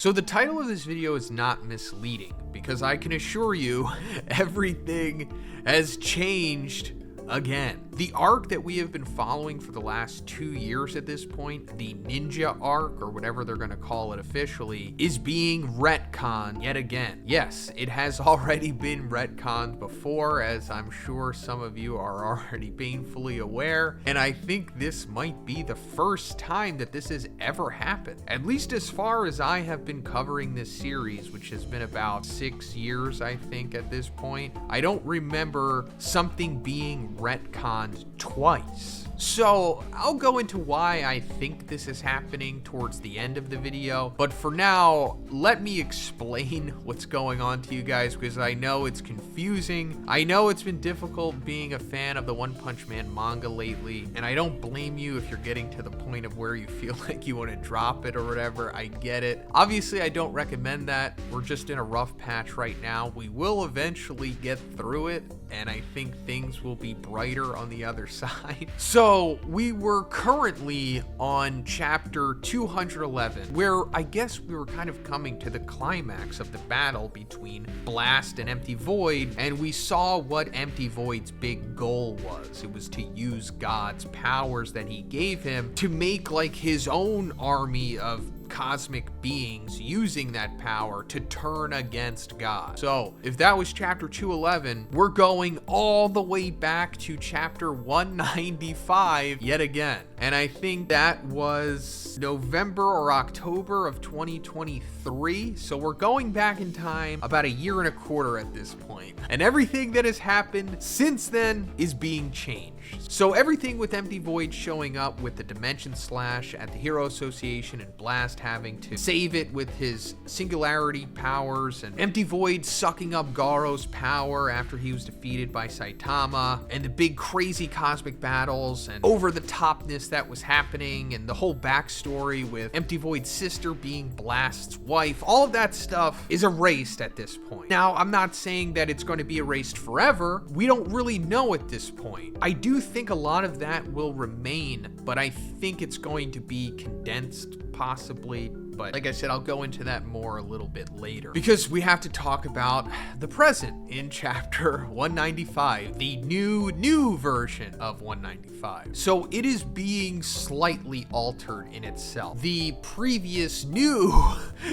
So the title of this video is not misleading, because I can assure you everything has changed again. The arc that we have been following for the last 2 years at this point, the ninja arc, or whatever they're going to call it officially, is being retconned yet again. Yes, it has already been retconned before, as I'm sure some of you are already painfully aware, and I think this might be the first time that this has ever happened. At least as far as I have been covering this series, which has been about 6 years, I think, at this point. I don't remember something being retconned twice. So I'll go into why I think this is happening towards the end of the video, but for now, let me explain what's going on to you guys, because I know it's confusing. I know it's been difficult being a fan of the One Punch Man manga lately, and I don't blame you if you're getting to the point of where you feel like you want to drop it or whatever. I get it. Obviously, I don't recommend that. We're just in a rough patch right now. We will eventually get through it, and I think things will be brighter on the other side. So we were currently on chapter 211, where I guess we were kind of coming to the climax of the battle between Blast and Empty Void, and we saw what Empty Void's big goal was. It was to use God's powers that he gave him to make like his own army of cosmic beings using that power to turn against God. So if that was chapter 211, we're going all the way back to chapter 195 yet again. And I think that was November or October of 2023. So we're going back in time about 1.25 years at this point. And everything that has happened since then is being changed. So everything with Empty Void showing up with the Dimension Slash at the Hero Association and Blast having to save it with his singularity powers, and Empty Void sucking up Garo's power after he was defeated by Saitama, and the big crazy cosmic battles and over the topness that was happening, and the whole backstory with Empty Void's sister being Blast's wife. All of that stuff is erased at this point. Now, I'm not saying that it's going to be erased forever. We don't really know at this point. I do think a lot of that will remain, but I think it's going to be condensed possibly. But like I said, I'll go into that more a little bit later, because we have to talk about the present in chapter 195, the new version of 195. So it is being slightly altered in itself. The previous new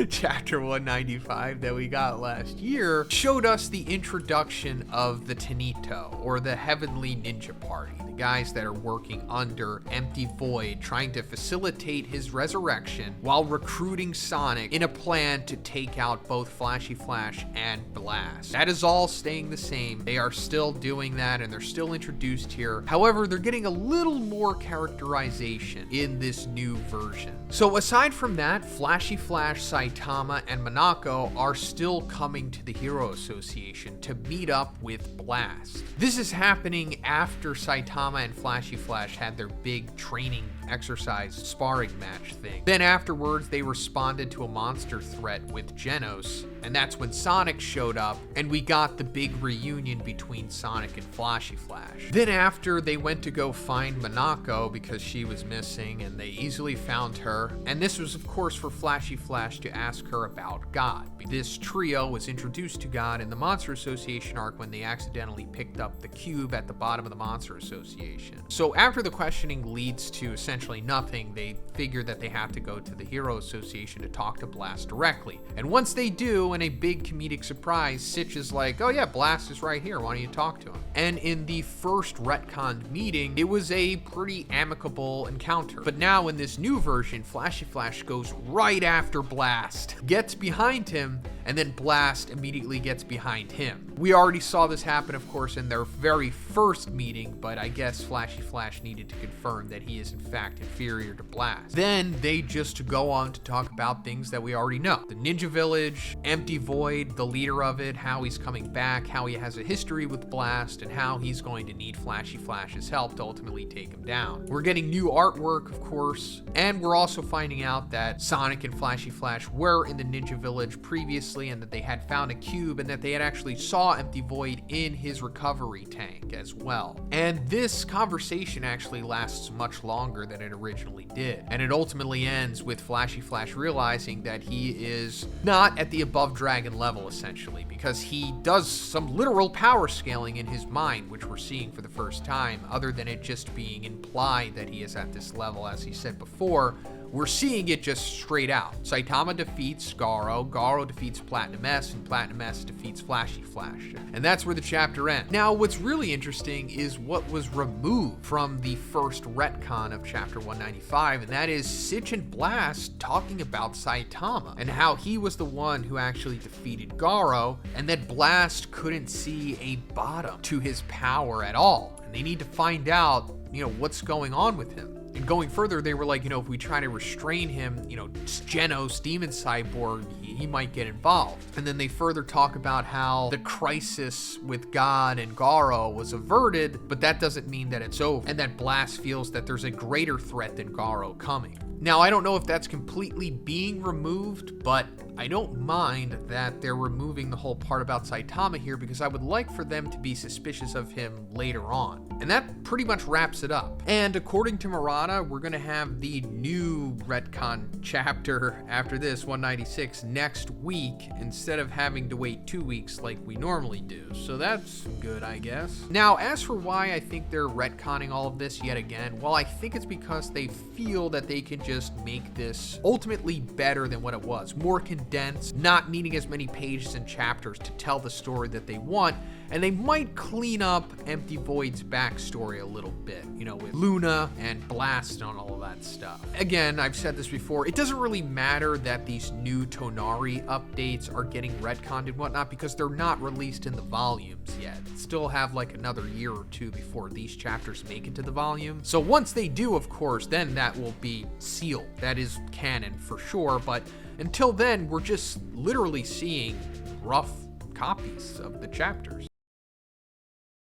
chapter 195 that we got last year showed us the introduction of the Tenito, or the Heavenly Ninja Party, the guys that are working under Empty Void, trying to facilitate his resurrection while recruiting Sonic in a plan to take out both Flashy Flash and Blast. That is all staying the same. They are still doing that, and they're still introduced here. However, they're getting a little more characterization in this new version. So aside from that, Flashy Flash, Saitama, and Monako are still coming to the Hero Association to meet up with Blast. This is happening after Saitama and Flashy Flash had their big training exercise sparring match thing. Then afterwards, they responded to a monster threat with Genos, and that's when Sonic showed up, and we got the big reunion between Sonic and Flashy Flash. Then after, they went to go find Monako because she was missing, and they easily found her, and this was of course for Flashy Flash to ask her about God. This trio was introduced to God in the Monster Association arc when they accidentally picked up the cube at the bottom of the Monster Association. So after the questioning leads to essentially nothing, they figure that they have to go to the Hero Association to talk to Blast directly. And once they do, in a big comedic surprise, Sitch is like, oh yeah, Blast is right here, why don't you talk to him? And in the first retconned meeting, it was a pretty amicable encounter. But now in this new version, Flashy Flash goes right after Blast, gets behind him, and then Blast immediately gets behind him. We already saw this happen, of course, in their very first meeting, but I guess Flashy Flash needed to confirm that he is in fact inferior to Blast. Then they just go on to talk about things that we already know. The Ninja Village, Empty Void, the leader of it, how he's coming back, how he has a history with Blast, and how he's going to need Flashy Flash's help to ultimately take him down. We're getting new artwork, of course, and we're also finding out that Sonic and Flashy Flash were in the Ninja Village previously, previously, and that they had found a cube, and that they had actually saw Empty Void in his recovery tank as well. And this conversation actually lasts much longer than it originally did, and it ultimately ends with Flashy Flash realizing that he is not at the above dragon level, essentially, because he does some literal power scaling in his mind, which we're seeing for the first time, other than it just being implied that he is at this level. As he said before, we're seeing it just straight out. Saitama defeats Garo, Garo defeats Platinum S, and Platinum S defeats Flashy Flash. And that's where the chapter ends. Now, what's really interesting is what was removed from the first retcon of chapter 195, and that is Sitch and Blast talking about Saitama, and how he was the one who actually defeated Garo, and that Blast couldn't see a bottom to his power at all. And they need to find out, what's going on with him. And going further, they were like, if we try to restrain him, Genos, Demon Cyborg, he might get involved. And then they further talk about how the crisis with God and Garo was averted, but that doesn't mean that it's over, and that Blast feels that there's a greater threat than Garo coming. Now, I don't know if that's completely being removed, but I don't mind that they're removing the whole part about Saitama here, because I would like for them to be suspicious of him later on. And that pretty much wraps it up. And according to Murata, we're going to have the new retcon chapter after this, 196, next week, instead of having to wait 2 weeks like we normally do. So that's good, I guess. Now, as for why I think they're retconning all of this yet again, well, I think it's because they feel that they can just make this ultimately better than what it was. More condensed, not needing as many pages and chapters to tell the story that they want, and they might clean up Empty Void's backstory a little bit, with Luna and Blast and all of that stuff. Again, I've said this before, it doesn't really matter that these new Tonari updates are getting retconned and whatnot, because they're not released in the volumes yet. Still have like another year or two before these chapters make it to the volume. So once they do, of course, then that will be sealed. That is canon for sure, but until then, we're just literally seeing rough copies of the chapters.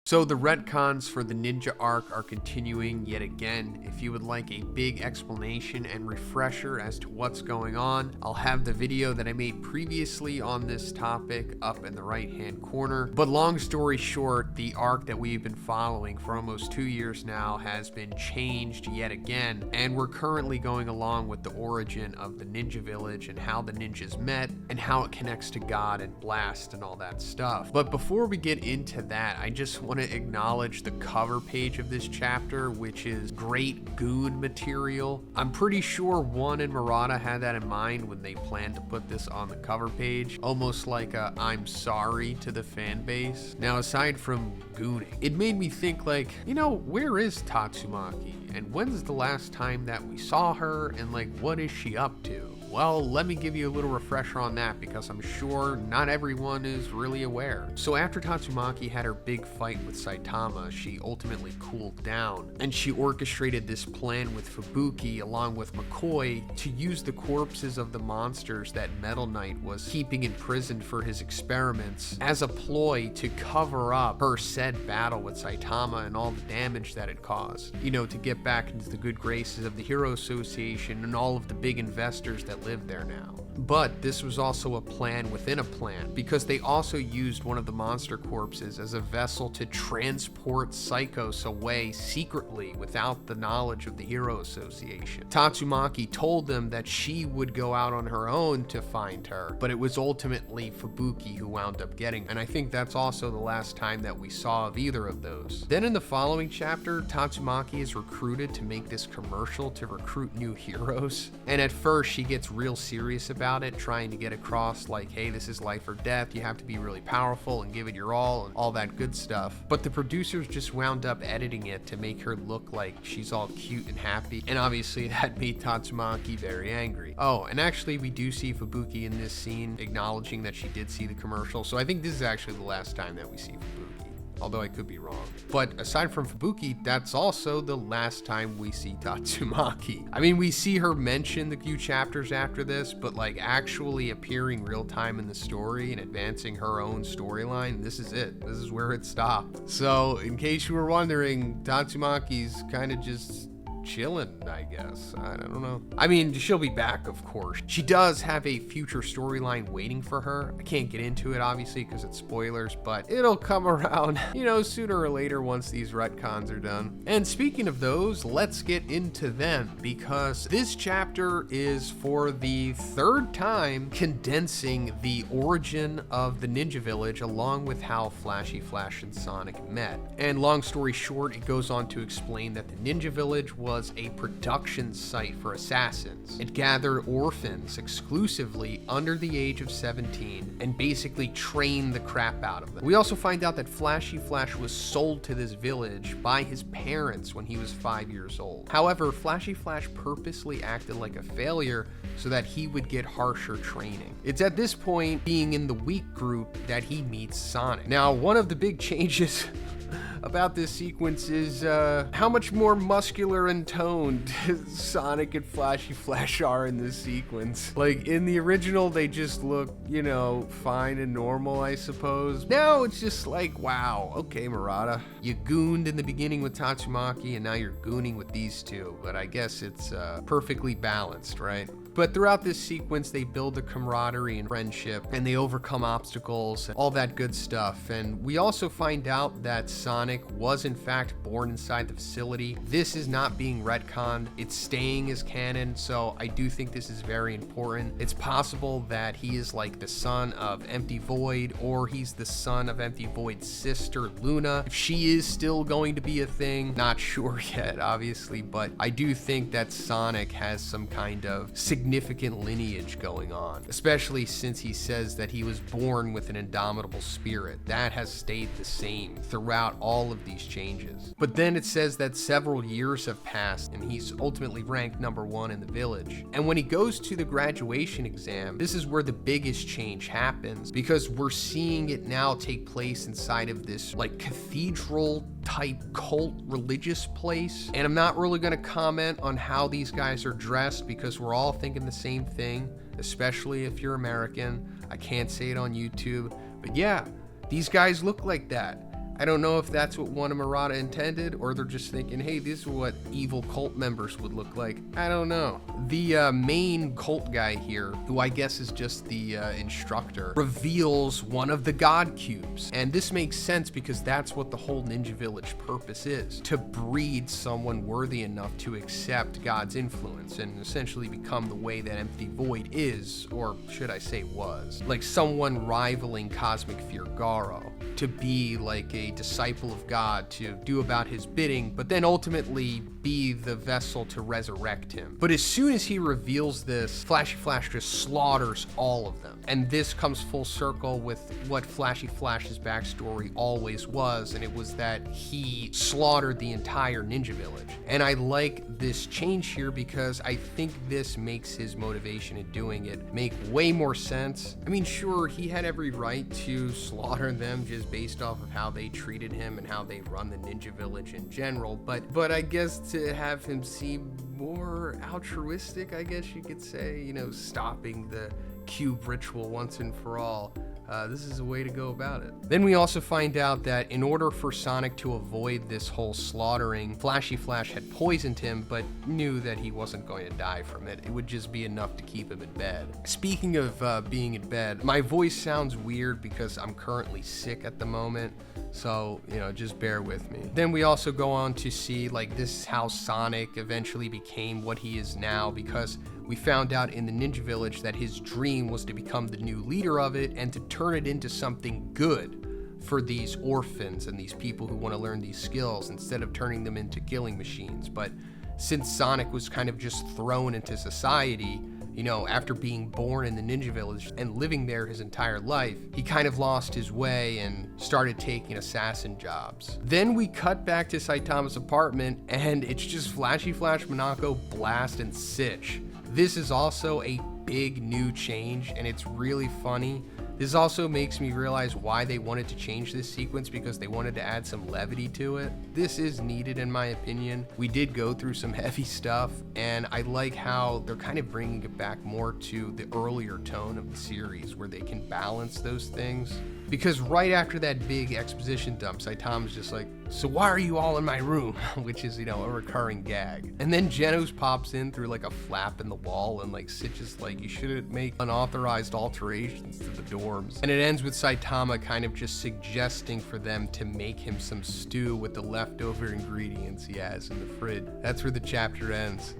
So the retcons for the Ninja arc are continuing yet again. If you would like a big explanation and refresher as to what's going on, I'll have the video that I made previously on this topic up in the right hand corner. But long story short, the arc that we've been following for almost 2 years now has been changed yet again, and we're currently going along with the origin of the Ninja Village and how the ninjas met and how it connects to God and Blast and all that stuff. But before we get into that, I just want to acknowledge the cover page of this chapter, which is great goon material. I'm pretty sure One and Murata had that in mind when they planned to put this on the cover page, almost like a I'm sorry to the fan base. Now, aside from gooning, it made me think like, where is Tatsumaki? And when's the last time that we saw her? And like, what is she up to? Well, let me give you a little refresher on that, because I'm sure not everyone is really aware. So after Tatsumaki had her big fight with Saitama, she ultimately cooled down, and she orchestrated this plan with Fubuki along with McCoy to use the corpses of the monsters that Metal Knight was keeping imprisoned for his experiments as a ploy to cover up her said battle with Saitama and all the damage that it caused, to get back into the good graces of the Hero Association and all of the big investors that live there now. But this was also a plan within a plan, because they also used one of the monster corpses as a vessel to transport Psychos away secretly without the knowledge of the Hero Association. Tatsumaki told them that she would go out on her own to find her, but it was ultimately Fubuki who wound up getting her. And I think that's also the last time that we saw of either of those. Then in the following chapter, Tatsumaki is recruited to make this commercial to recruit new heroes, and at first she gets real serious about it, trying to get across like, hey, this is life or death, you have to be really powerful and give it your all and all that good stuff. But the producers just wound up editing it to make her look like she's all cute and happy, and obviously that made Tatsumaki very angry. Oh, and actually we do see Fubuki in this scene acknowledging that she did see the commercial, so I think this is actually the last time that we see Fubuki, although I could be wrong. But aside from Fubuki, that's also the last time we see Tatsumaki. I mean, we see her mention the few chapters after this, but like actually appearing real time in the story and advancing her own storyline, this is it. This is where it stopped. So in case you were wondering, Tatsumaki's kind of just chilling, I guess. I don't know. I mean, she'll be back, of course. She does have a future storyline waiting for her. I can't get into it, obviously, because it's spoilers, but it'll come around, you know, sooner or later once these retcons are done. And speaking of those, let's get into them, because this chapter is for the third time condensing the origin of the Ninja Village along with how Flashy Flash and Sonic met. And long story short, it goes on to explain that the Ninja Village was a production site for assassins. It gathered orphans exclusively under the age of 17 and basically trained the crap out of them. We also find out that Flashy Flash was sold to this village by his parents when he was 5 years old. However, Flashy Flash purposely acted like a failure so that he would get harsher training. It's at this point, being in the weak group, that he meets Sonic. Now, one of the big changes about this sequence is how much more muscular and toned Sonic and Flashy Flash are in this sequence. Like, in the original, they just look, you know, fine and normal, I suppose. Now it's just like, wow, okay, Murata. You gooned in the beginning with Tatsumaki, and now you're gooning with these two, but I guess it's perfectly balanced, right? But throughout this sequence, they build a camaraderie and friendship, and they overcome obstacles, and all that good stuff. And we also find out that Sonic was in fact born inside the facility. This is not being retconned, it's staying as canon, so I do think this is very important. It's possible that he is like the son of Empty Void, or he's the son of Empty Void's sister, Luna. If she is still going to be a thing, not sure yet, obviously, but I do think that Sonic has some kind of significant lineage going on, especially since he says that he was born with an indomitable spirit. That has stayed the same throughout all of these changes. But then it says that several years have passed and he's ultimately ranked number 1 in the village. And when he goes to the graduation exam, this is where the biggest change happens, because we're seeing it now take place inside of this like cathedral type cult religious place. And I'm not really going to comment on how these guys are dressed, because we're all thinking the same thing, especially if you're American. I can't say it on YouTube, but yeah, these guys look like that. I don't know if that's what one of Murata intended, or they're just thinking, hey, this is what evil cult members would look like. I don't know. The main cult guy here, who I guess is just the instructor, reveals one of the God cubes. And this makes sense because that's what the whole Ninja Village purpose is, to breed someone worthy enough to accept God's influence and essentially become the way that Empty Void is, or should I say was. Like someone rivaling Cosmic Fear Garo, to be like a disciple of God, to do about his bidding, but then ultimately be the vessel to resurrect him. But as soon as he reveals this, Flashy Flash just slaughters all of them. And this comes full circle with what Flashy Flash's backstory always was, and it was that he slaughtered the entire Ninja Village. And I like this change here because I think this makes his motivation in doing it make way more sense. I mean, sure, he had every right to slaughter them just based off of how they treated him and how they run the Ninja Village in general, but I guess to have him seem more altruistic, I guess you could say, you know, stopping the cube ritual once and for all. This is a way to go about it. Then we also find out that in order for Sonic to avoid this whole slaughtering, Flashy Flash had poisoned him, but knew that he wasn't going to die from it. It would just be enough to keep him in bed. Speaking of being in bed, my voice sounds weird because I'm currently sick at the moment, so, you know, just bear with me. Then we also go on to see, like, this is how Sonic eventually became what he is now, because we found out in the Ninja Village that his dream was to become the new leader of it and to turn it into something good for these orphans and these people who want to learn these skills instead of turning them into killing machines. But since Sonic was kind of just thrown into society, you know, after being born in the Ninja Village and living there his entire life, he kind of lost his way and started taking assassin jobs. Then we cut back to Saitama's apartment and it's just Flashy Flash, Monako, Blast, and Sitch. This is also a big new change and it's really funny. This also makes me realize why they wanted to change this sequence, because they wanted to add some levity to it. This is needed in my opinion. We did go through some heavy stuff and I like how they're kind of bringing it back more to the earlier tone of the series where they can balance those things. Because right after that big exposition dump, Saitama's just like, so why are you all in my room? Which is, a recurring gag. And then Genos pops in through like a flap in the wall, and like Sitch is like, you shouldn't make unauthorized alterations to the dorms. And it ends with Saitama kind of just suggesting for them to make him some stew with the leftover ingredients he has in the fridge. That's where the chapter ends.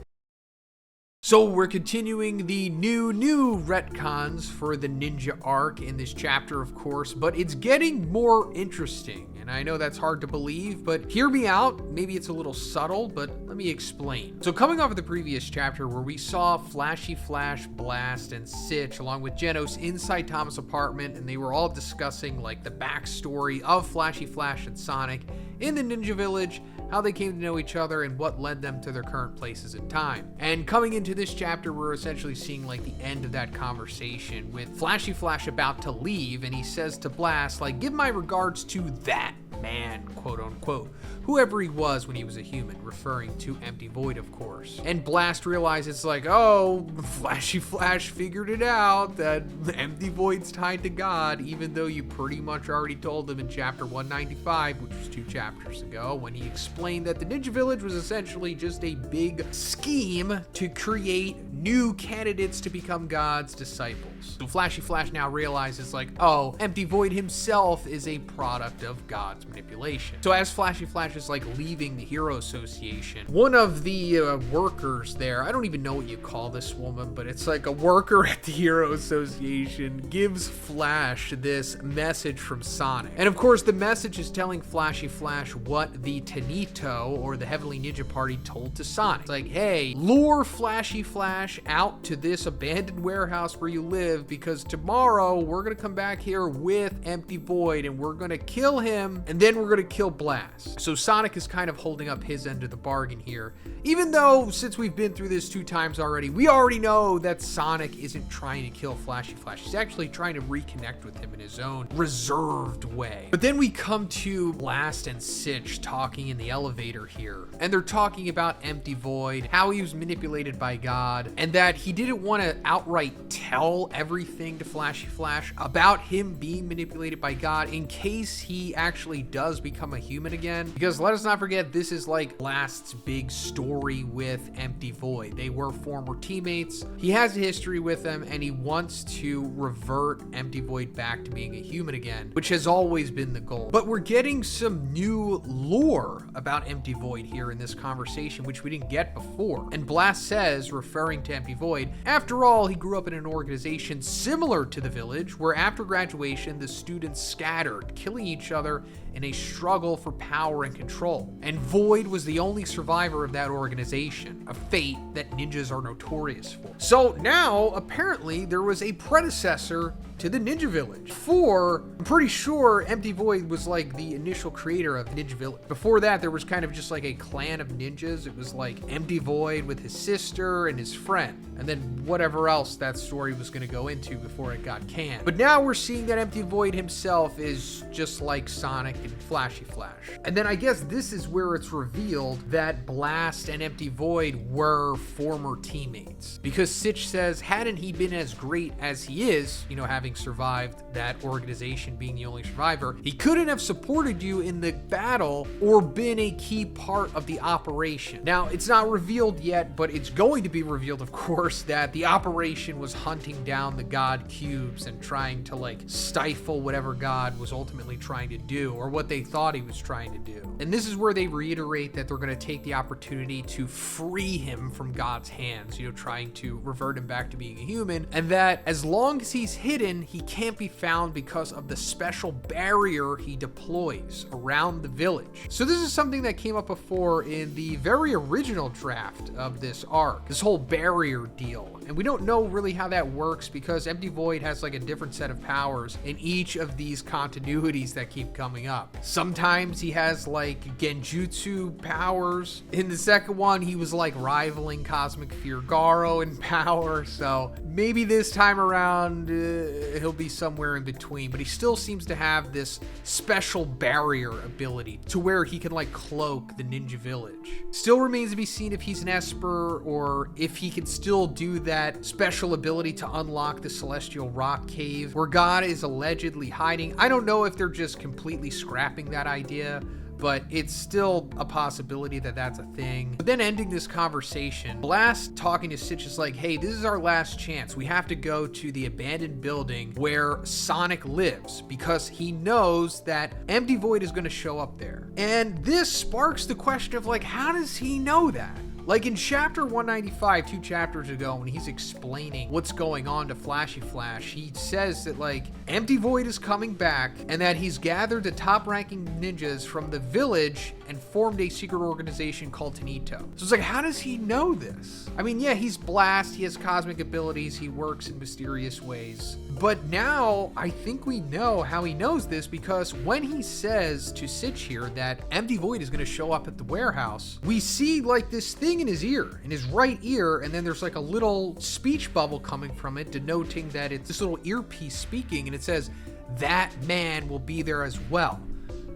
So we're continuing the new retcons for the ninja arc in this chapter, of course, but it's getting more interesting. And I know that's hard to believe, but hear me out. Maybe it's a little subtle, but let me explain. So coming off of the previous chapter where we saw Flashy Flash, Blast, and Sitch along with Genos in Saitama's apartment, and they were all discussing like the backstory of Flashy Flash and Sonic in the Ninja Village, how they came to know each other, and what led them to their current places in time. And coming into this chapter, we're essentially seeing like the end of that conversation with Flashy Flash about to leave, and he says to Blast, like, give my regards to that man, quote unquote, whoever he was when he was a human, referring to Empty Void, of course. And Blast realizes like, oh, Flashy Flash figured it out, that Empty Void's tied to God, even though you pretty much already told him in chapter 195, which was 2 chapters ago, when he explained that the Ninja Village was essentially just a big scheme to create new candidates to become God's disciples. So Flashy Flash now realizes like, oh, Empty Void himself is a product of God's manipulation. So as Flashy Flash is like leaving the Hero Association, one of the workers there, I don't even know what you call this woman, but it's like a worker at the Hero Association, gives Flash this message from Sonic. And of course the message is telling Flashy Flash what the Tanito, or the Heavenly Ninja Party, told to Sonic. It's like, hey, lure Flashy Flash out to this abandoned warehouse where you live, because tomorrow we're gonna come back here with Empty Void and we're gonna kill him, and then we're gonna kill Blast. So Sonic is kind of holding up his end of the bargain here, even though since we've been through this 2 times already, we already know that Sonic isn't trying to kill Flashy Flash. He's actually trying to reconnect with him in his own reserved way. But then we come to Blast and Sitch talking in the elevator here, and they're talking about Empty Void, how he was manipulated by God, and that he didn't want to outright tell everything to Flashy Flash about him being manipulated by God in case he actually does become a human again. Because let us not forget, this is like Blast's big story with Empty Void. They were former teammates. He has a history with them, and he wants to revert Empty Void back to being a human again, which has always been the goal. But we're getting some new lore about Empty Void here in this conversation, which we didn't get before. And Blast says, referring to Empty Void, after all, he grew up in an organization similar to the village, where after graduation, the students scattered, killing each other in a struggle for power and control. And Void was the only survivor of that organization, a fate that ninjas are notorious for. So now, apparently, there was a predecessor to the Ninja Village. I'm pretty sure Empty Void was like the initial creator of Ninja Village. Before that, there was kind of just like a clan of ninjas. It was like Empty Void with his sister and his friend, and then whatever else that story was going to go into before it got canned. But now we're seeing that Empty Void himself is just like Sonic and Flashy Flash. And then I guess this is where it's revealed that Blast and Empty Void were former teammates. Because Sitch says, hadn't he been as great as he is, having survived that organization, being the only survivor, he couldn't have supported you in the battle or been a key part of the operation. Now, it's not revealed yet, but it's going to be revealed, of course, that the operation was hunting down the God cubes and trying to like stifle whatever God was ultimately trying to do, or what they thought he was trying to do. And this is where they reiterate that they're going to take the opportunity to free him from God's hands, trying to revert him back to being a human, and that as long as he's hidden, he can't be found because of the special barrier he deploys around the village. So this is something that came up before in the very original draft of this arc, this whole barrier deal. And we don't know really how that works because Empty Void has like a different set of powers in each of these continuities that keep coming up. Sometimes he has like genjutsu powers. In the second one, he was like rivaling Cosmic Fear Garo in power. So maybe this time around, he'll be somewhere in between, but he still seems to have this special barrier ability to where he can like cloak the Ninja Village. Still remains to be seen if he's an Esper or if he can still do that that special ability to unlock the Celestial Rock Cave, where God is allegedly hiding. I don't know if they're just completely scrapping that idea, but it's still a possibility that that's a thing. But then ending this conversation, Blast talking to Sitch is like, hey, this is our last chance. We have to go to the abandoned building where Sonic lives, because he knows that Empty Void is going to show up there. And this sparks the question of, like, how does he know that? Like in chapter 195, 2 chapters ago, when he's explaining what's going on to Flashy Flash, he says that, like, Empty Void is coming back and that he's gathered the top-ranking ninjas from the village and formed a secret organization called Tanito. So it's like, how does he know this? I mean, yeah, he's Blast, he has cosmic abilities, he works in mysterious ways. But now I think we know how he knows this, because when he says to Sitch here that Empty Void is going to show up at the warehouse, we see like this thing in his ear, in his right ear, and then there's like a little speech bubble coming from it denoting that it's this little earpiece speaking, and it says, that man will be there as well.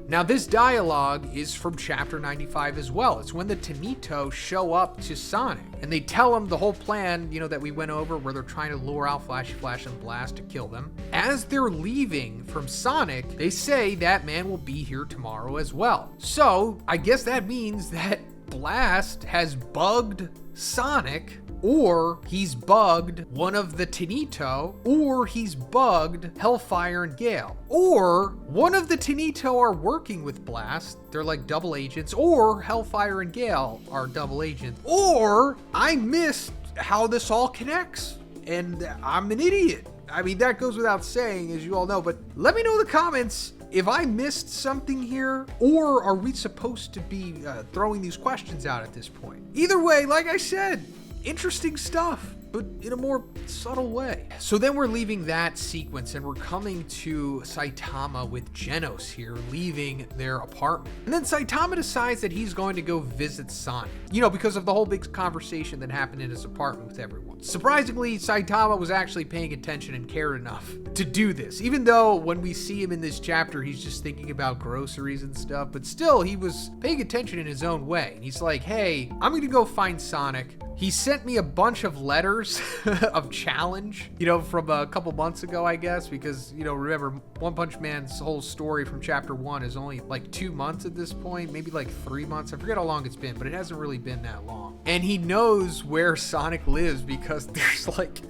Now, this dialogue is from chapter 95 as well. It's when the Tanito show up to Sonic and they tell him the whole plan, you know, that we went over, where they're trying to lure out Flashy Flash and Blast to kill them. As they're leaving from Sonic, they say that man will be here tomorrow as well. So I guess that means that Blast has bugged Sonic, or he's bugged one of the Tanito, or he's bugged Hellfire and Gale, or one of the Tanito are working with Blast, they're like double agents, or Hellfire and Gale are double agents, or I missed how this all connects and I'm an idiot. I mean, that goes without saying, as you all know, but let me know in the comments if I missed something here, or are we supposed to be throwing these questions out at this point? Either way, like I said, interesting stuff, but in a more subtle way. So then we're leaving that sequence and we're coming to Saitama with Genos here, leaving their apartment. And then Saitama decides that he's going to go visit Sonic, you know, because of the whole big conversation that happened in his apartment with everyone. Surprisingly, Saitama was actually paying attention and cared enough to do this, even though when we see him in this chapter, he's just thinking about groceries and stuff, but still, he was paying attention in his own way. And he's like, hey, I'm gonna go find Sonic. He sent me a bunch of letters of challenge, you know, from a couple months ago, I guess, because, you know, remember, One Punch Man's whole story from chapter 1 is only like 2 months at this point, maybe like 3 months. I forget how long it's been, but it hasn't really been that long. And he knows where Sonic lives because there's like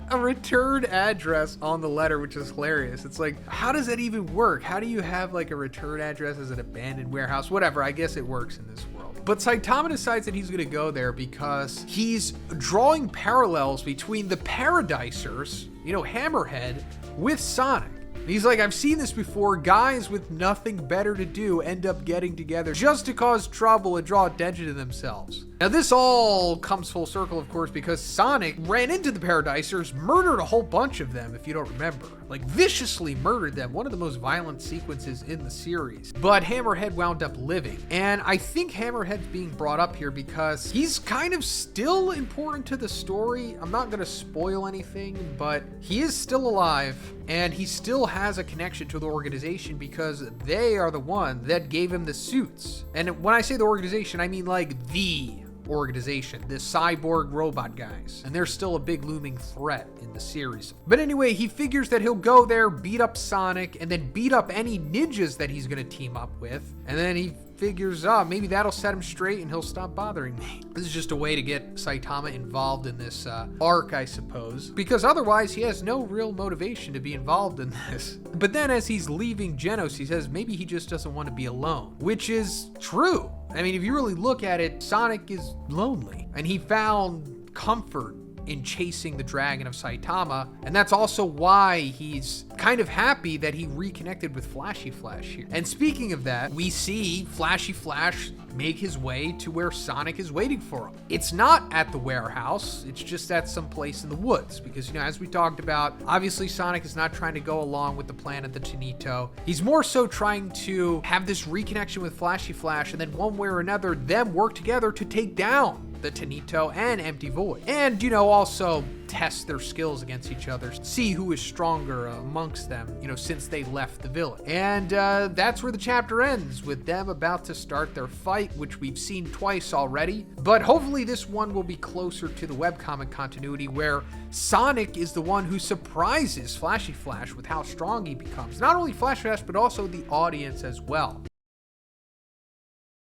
a return address on the letter, which is hilarious. It's like, how does that even work? How do you have like a return address as an abandoned warehouse? Whatever, I guess it works in this world. But Saitama decides that he's going to go there because he's drawing parallels between the Paradisers, you know, Hammerhead, with Sonic. And he's like, I've seen this before. Guys with nothing better to do end up getting together just to cause trouble and draw attention to themselves. Now, this all comes full circle, of course, because Sonic ran into the Paradisers, murdered a whole bunch of them, if you don't remember. Like, viciously murdered them, one of the most violent sequences in the series. But Hammerhead wound up living. And I think Hammerhead's being brought up here because he's kind of still important to the story. I'm not going to spoil anything, but he is still alive, and he still has a connection to the organization because they are the one that gave him the suits. And when I say the organization, I mean like the organization, the cyborg robot guys, and they're still a big looming threat in the series. But anyway, he figures that he'll go there, beat up Sonic, and then beat up any ninjas that he's gonna team up with, and then he figures, maybe that'll set him straight and he'll stop bothering me. This is just a way to get Saitama involved in this arc, I suppose, because otherwise he has no real motivation to be involved in this. But then as he's leaving Genos, he says maybe he just doesn't want to be alone, which is true. I mean, if you really look at it, Sonic is lonely, and he found comfort in chasing the dragon of Saitama, and that's also why he's kind of happy that he reconnected with Flashy Flash here. And speaking of that, we see Flashy Flash make his way to where Sonic is waiting for him. It's not at the warehouse, it's just at some place in the woods, because, you know, as we talked about, obviously Sonic is not trying to go along with the plan of the Tanito. He's more so trying to have this reconnection with Flashy Flash, and then one way or another, them work together to take down the Tanito and Empty Void. And, you know, also test their skills against each other, see who is stronger amongst them, you know, since they left the village. And that's where the chapter ends, with them about to start their fight, which we've seen twice already. But hopefully this one will be closer to the webcomic continuity, where Sonic is the one who surprises Flashy Flash with how strong he becomes. Not only Flash Flash, but also the audience as well.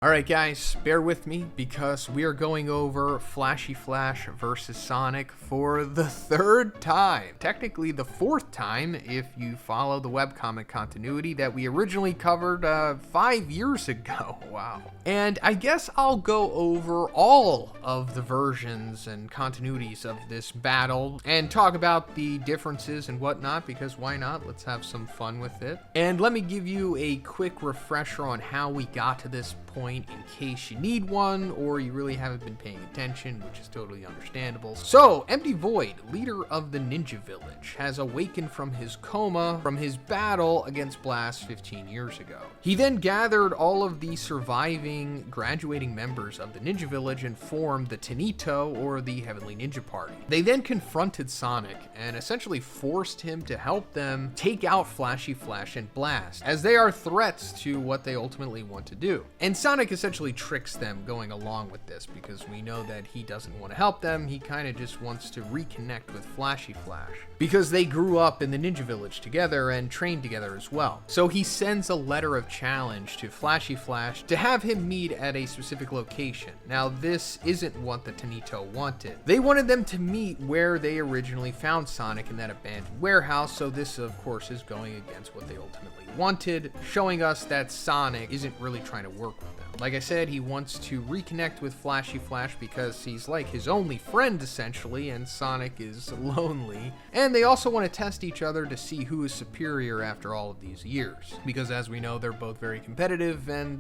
Alright guys, bear with me because we are going over Flashy Flash versus Sonic for the third time. Technically the fourth time if you follow the webcomic continuity that we originally covered 5 years ago. Wow. And I guess I'll go over all of the versions and continuities of this battle and talk about the differences and whatnot, because why not? Let's have some fun with it. And let me give you a quick refresher on how we got to this point in case you need one or you really haven't been paying attention, which is totally understandable. So, Empty Void, leader of the Ninja Village, has awakened from his coma from his battle against Blast 15 years ago. He then gathered all of the surviving graduating members of the Ninja Village and formed the Tanito, or the Heavenly Ninja Party. They then confronted Sonic and essentially forced him to help them take out Flashy Flash and Blast, as they are threats to what they ultimately want to do. And Sonic essentially tricks them going along with this, because we know that he doesn't want to help them. He kind of just wants to reconnect with Flashy Flash, because they grew up in the Ninja Village together and trained together as well. So he sends a letter of challenge to Flashy Flash to have him meet at a specific location. Now this isn't what the Tanito wanted. They wanted them to meet where they originally found Sonic, in that abandoned warehouse, so this of course is going against what they ultimately wanted, showing us that Sonic isn't really trying to work with them. Like I said, he wants to reconnect with Flashy Flash because he's like his only friend essentially, and Sonic is lonely. And they also want to test each other to see who is superior after all of these years, because as we know, they're both very competitive and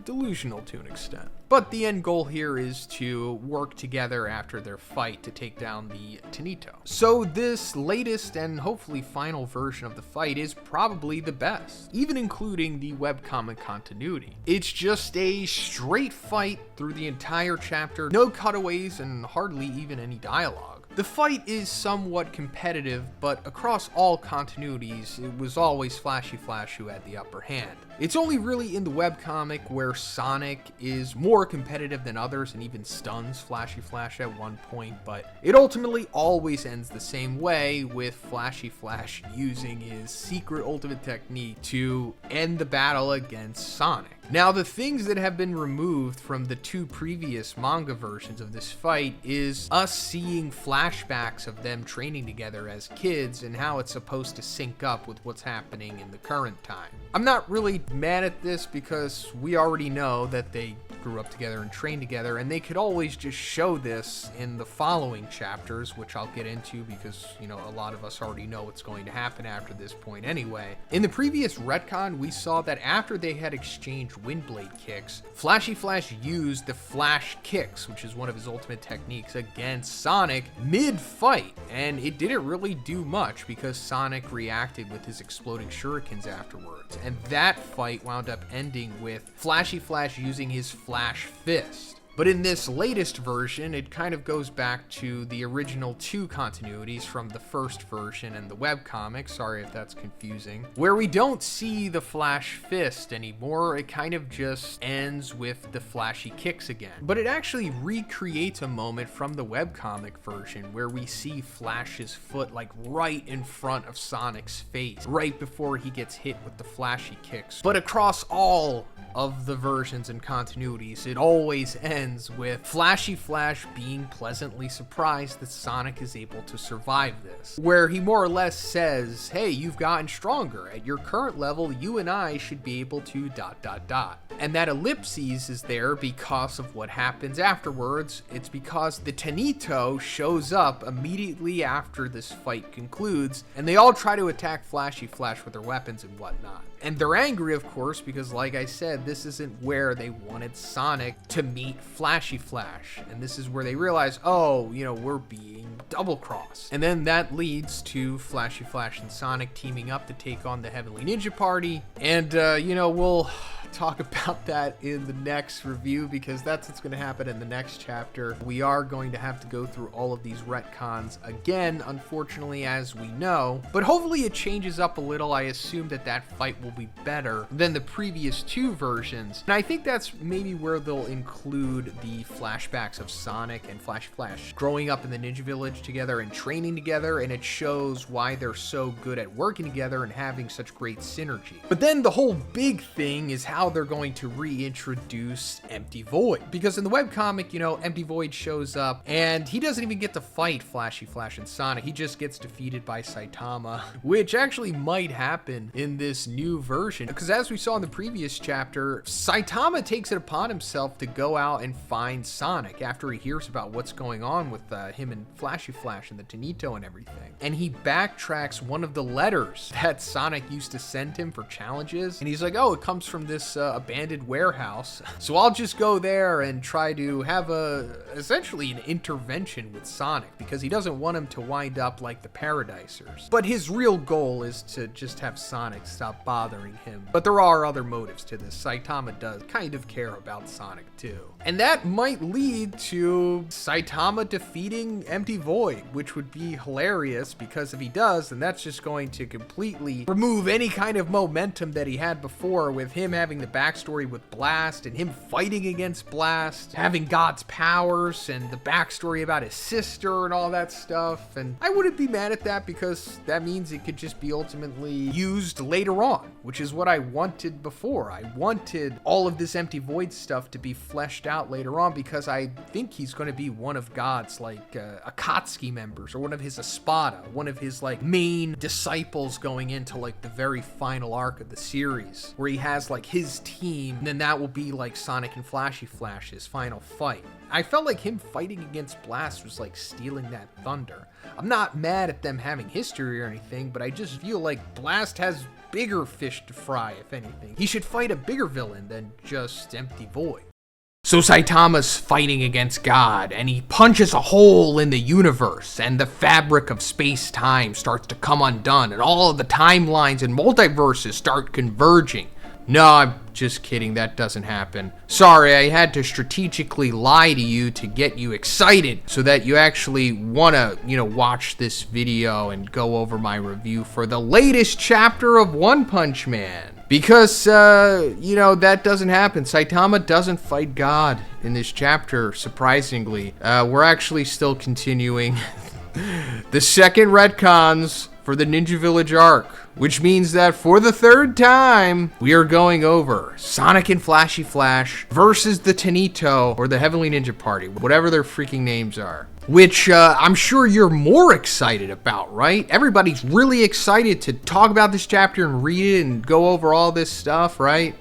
delusional to an extent. But the end goal here is to work together after their fight to take down the Tanito. So this latest and hopefully final version of the fight is probably the best, even including the webcomic continuity. It's just a straight fight through the entire chapter, no cutaways and hardly even any dialogue. The fight is somewhat competitive, but across all continuities, it was always Flashy Flash who had the upper hand. It's only really in the webcomic where Sonic is more competitive than others and even stuns Flashy Flash at one point, but it ultimately always ends the same way, with Flashy Flash using his secret ultimate technique to end the battle against Sonic. Now, the things that have been removed from the two previous manga versions of this fight is us seeing flashbacks of them training together as kids and how it's supposed to sync up with what's happening in the current time. I'm not really mad at this because we already know that they grew up together and trained together, and they could always just show this in the following chapters, which I'll get into because, you know, a lot of us already know what's going to happen after this point anyway. In the previous retcon, we saw that after they had exchanged Windblade kicks, Flashy Flash used the Flash Kicks, which is one of his ultimate techniques, against Sonic mid-fight, and it didn't really do much because Sonic reacted with his exploding shurikens afterwards, and that fight wound up ending with Flashy Flash using his Flash Fist. But in this latest version, it kind of goes back to the original two continuities from the first version and the webcomic, sorry if that's confusing, where we don't see the Flash Fist anymore. It kind of just ends with the Flashy Kicks again. But it actually recreates a moment from the webcomic version where we see Flash's foot like right in front of Sonic's face, right before he gets hit with the Flashy Kicks. But across all of the versions and continuities, it always ends with Flashy Flash being pleasantly surprised that Sonic is able to survive this, where he more or less says, hey, you've gotten stronger. At your current level, you and I should be able to ... And that ellipses is there because of what happens afterwards. It's because the Tanito shows up immediately after this fight concludes, and they all try to attack Flashy Flash with their weapons and whatnot. And they're angry, of course, because like I said, this isn't where they wanted Sonic to meet Flashy Flash. And this is where they realize, oh, you know, we're being double-crossed. And then that leads to Flashy Flash and Sonic teaming up to take on the Heavenly Ninja Party. And, you know, we'll talk about that in the next review, because that's what's going to happen in the next chapter. We are going to have to go through all of these retcons again, unfortunately, as we know, but hopefully it changes up a little. I assume that that fight will be better than the previous two versions, and I think that's maybe where they'll include the flashbacks of Sonic and Flash growing up in the Ninja Village together and training together, and it shows why they're so good at working together and having such great synergy. But then the whole big thing is how they're going to reintroduce Empty Void, because in the webcomic, you know, Empty Void shows up and he doesn't even get to fight Flash and Sonic. He just gets defeated by Saitama, which actually might happen in this new version, because as we saw in the previous chapter, Saitama takes it upon himself to go out and find Sonic after he hears about what's going on with him and Flash and the Tanito and everything. And he backtracks one of the letters that Sonic used to send him for challenges, and he's like, oh, it comes from this abandoned warehouse, so I'll just go there and try to have essentially an intervention with Sonic, because he doesn't want him to wind up like the Paradisers. But his real goal is to just have Sonic stop bothering him. But there are other motives to this. Saitama does kind of care about Sonic too. And that might lead to Saitama defeating Empty Void, which would be hilarious, because if he does, then that's just going to completely remove any kind of momentum that he had before, with him having the backstory with Blast and him fighting against Blast, having God's powers and the backstory about his sister and all that stuff. And I wouldn't be mad at that, because that means it could just be ultimately used later on, which is what I wanted before. I wanted all of this Empty Void stuff to be fleshed out later on, because I think he's going to be one of God's like Akatsuki members, or one of his Espada, one of his like main disciples going into like the very final arc of the series, where he has like his team, and then that will be like Sonic and Flash's final fight. I felt like him fighting against Blast was like stealing that thunder. I'm not mad at them having history or anything, but I just feel like Blast has bigger fish to fry, if anything. He should fight a bigger villain than just Empty Void. So Saitama's fighting against God, and he punches a hole in the universe, and the fabric of space-time starts to come undone, and all of the timelines and multiverses start converging. No, I'm just kidding, that doesn't happen. Sorry, I had to strategically lie to you to get you excited, so that you actually want to, watch this video and go over my review for the latest chapter of One Punch Man. Because, that doesn't happen. Saitama doesn't fight God in this chapter, surprisingly. We're actually still continuing the second retcons for the Ninja Village arc, which means that for the third time, we are going over Sonic and Flash versus the Tanito, or the Heavenly Ninja Party, whatever their freaking names are. Which I'm sure you're more excited about, right? Everybody's really excited to talk about this chapter and read it and go over all this stuff, right?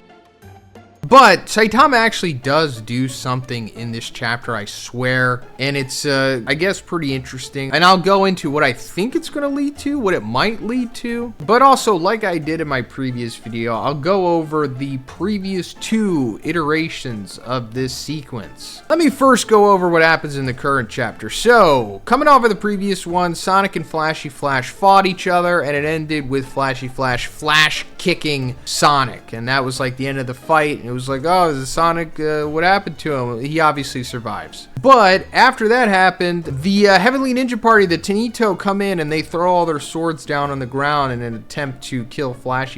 But Saitama actually does do something in this chapter, I swear, and it's, I guess, pretty interesting. And I'll go into what I think it's going to lead to, what it might lead to, but also, like I did in my previous video, I'll go over the previous two iterations of this sequence. Let me first go over what happens in the current chapter. So, coming off of the previous one, Sonic and Flash fought each other, and it ended with Flash kicking Sonic, and that was like the end of the fight. It was like, oh, is Sonic, what happened to him? He obviously survives. But after that happened, the Heavenly Ninja Party, the Tanito, come in and they throw all their swords down on the ground in an attempt to kill Flash.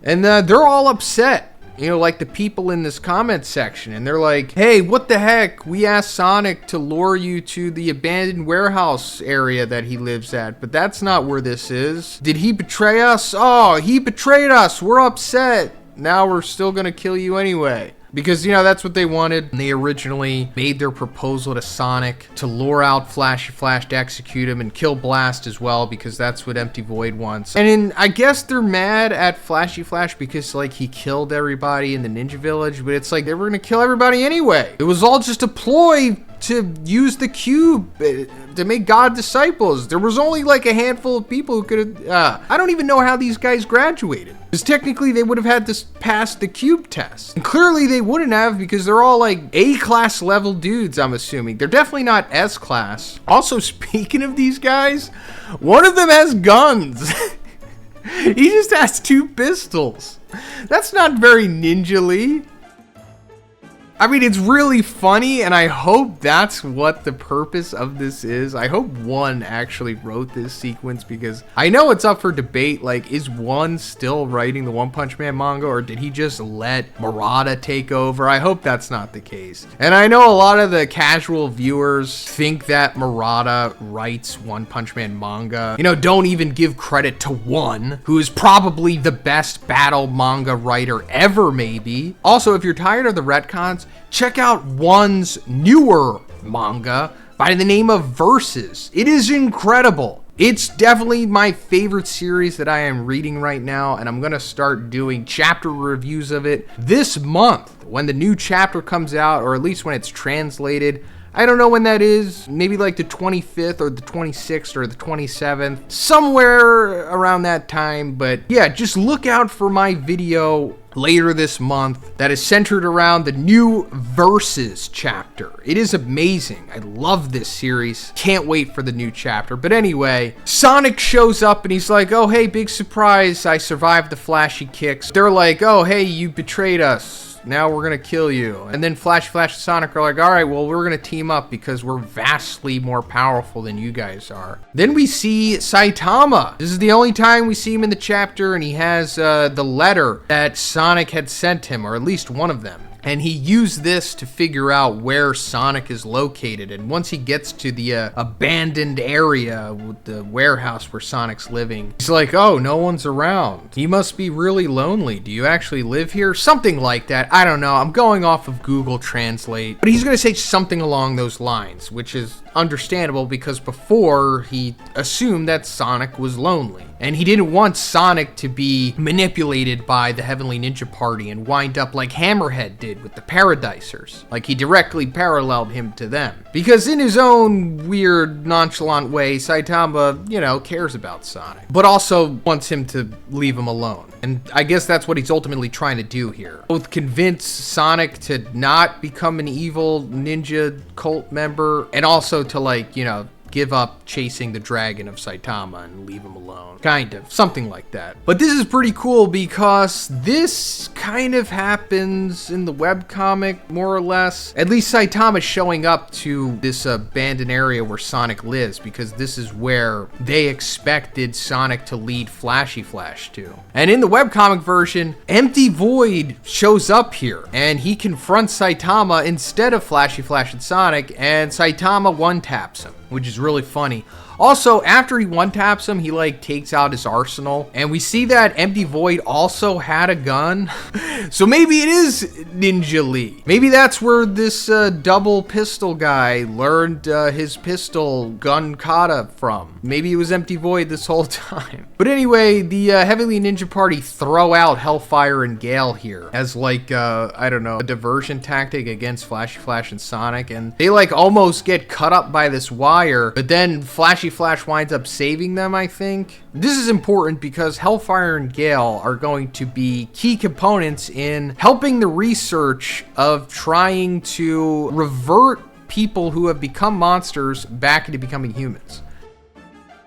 And they're all upset. Like the people in this comment section, and they're like, hey, what the heck? We asked Sonic to lure you to the abandoned warehouse area that he lives at, but that's not where this is. Did he betray us? Oh, he betrayed us. We're upset. Now we're still gonna kill you anyway. Because, that's what they wanted. They originally made their proposal to Sonic to lure out Flash to execute him and kill Blast as well, because that's what Empty Void wants. And I guess they're mad at Flash because, like, he killed everybody in the Ninja Village, but it's like they were gonna kill everybody anyway. It was all just a ploy to use the cube to make God disciples. There was only like a handful of people who could have, I don't even know how these guys graduated. Because technically they would have had to pass the cube test. And clearly they wouldn't have, because they're all like A-class level dudes, I'm assuming. They're definitely not S-class. Also, speaking of these guys, one of them has guns. He just has 2 pistols. That's not very ninja-ly. I mean, it's really funny, and I hope that's what the purpose of this is. I hope One actually wrote this sequence, because I know it's up for debate. Like, is One still writing the One Punch Man manga, or did he just let Murata take over? I hope that's not the case. And I know a lot of the casual viewers think that Murata writes One Punch Man manga. You know, don't even give credit to One, who is probably the best battle manga writer ever, maybe. Also, if you're tired of the retcons, check out One's newer manga by the name of Versus. It is incredible. It's definitely my favorite series that I am reading right now, and I'm going to start doing chapter reviews of it this month when the new chapter comes out, or at least when it's translated. I don't know when that is, maybe like the 25th or the 26th or the 27th, somewhere around that time. But yeah, just look out for my video later this month that is centered around the new Versus chapter. It is amazing. I love this series. Can't wait for the new chapter. But anyway, Sonic shows up and he's like, oh, hey, big surprise. I survived the flashy kicks. They're like, oh, hey, you betrayed us. Now we're gonna kill you. And then Flash and Sonic are like, all right, well, we're gonna team up because we're vastly more powerful than you guys are. Then we see Saitama. This is the only time we see him in the chapter, and he has the letter that Sonic had sent him, or at least one of them. And he used this to figure out where Sonic is located. And once he gets to the abandoned area with the warehouse where Sonic's living, he's like, oh, no one's around. He must be really lonely. Do you actually live here? Something like that. I don't know. I'm going off of Google Translate. But he's going to say something along those lines, which is understandable because before he assumed that Sonic was lonely. And he didn't want Sonic to be manipulated by the Heavenly Ninja Party and wind up like Hammerhead did with the Paradisers. Like, he directly paralleled him to them. Because in his own weird, nonchalant way, Saitama, you know, cares about Sonic. But also wants him to leave him alone. And I guess that's what he's ultimately trying to do here. Both convince Sonic to not become an evil ninja cult member, and also to, like, you know, give up chasing the dragon of Saitama and leave him alone. Kind of. Something like that. But this is pretty cool because this kind of happens in the webcomic, more or less. At least Saitama's showing up to this abandoned area where Sonic lives, because this is where they expected Sonic to lead Flashy Flash to. And in the webcomic version, Empty Void shows up here, and he confronts Saitama instead of Flashy Flash and Sonic, and Saitama one-taps him, which is really funny. Also, after he one-taps him, he like takes out his arsenal, and we see that Empty Void also had a gun. So maybe it is Ninja Lee. Maybe that's where this double pistol guy learned his pistol gun kata from. Maybe it was Empty Void this whole time. But anyway, the Heavenly Ninja Party throw out Hellfire and Gale here as like, I don't know, a diversion tactic against Flashy Flash and Sonic, and they like almost get cut up by this wire, but then Flashy Flash winds up saving them, I think. This is important because Hellfire and Gale are going to be key components in helping the research of trying to revert people who have become monsters back into becoming humans.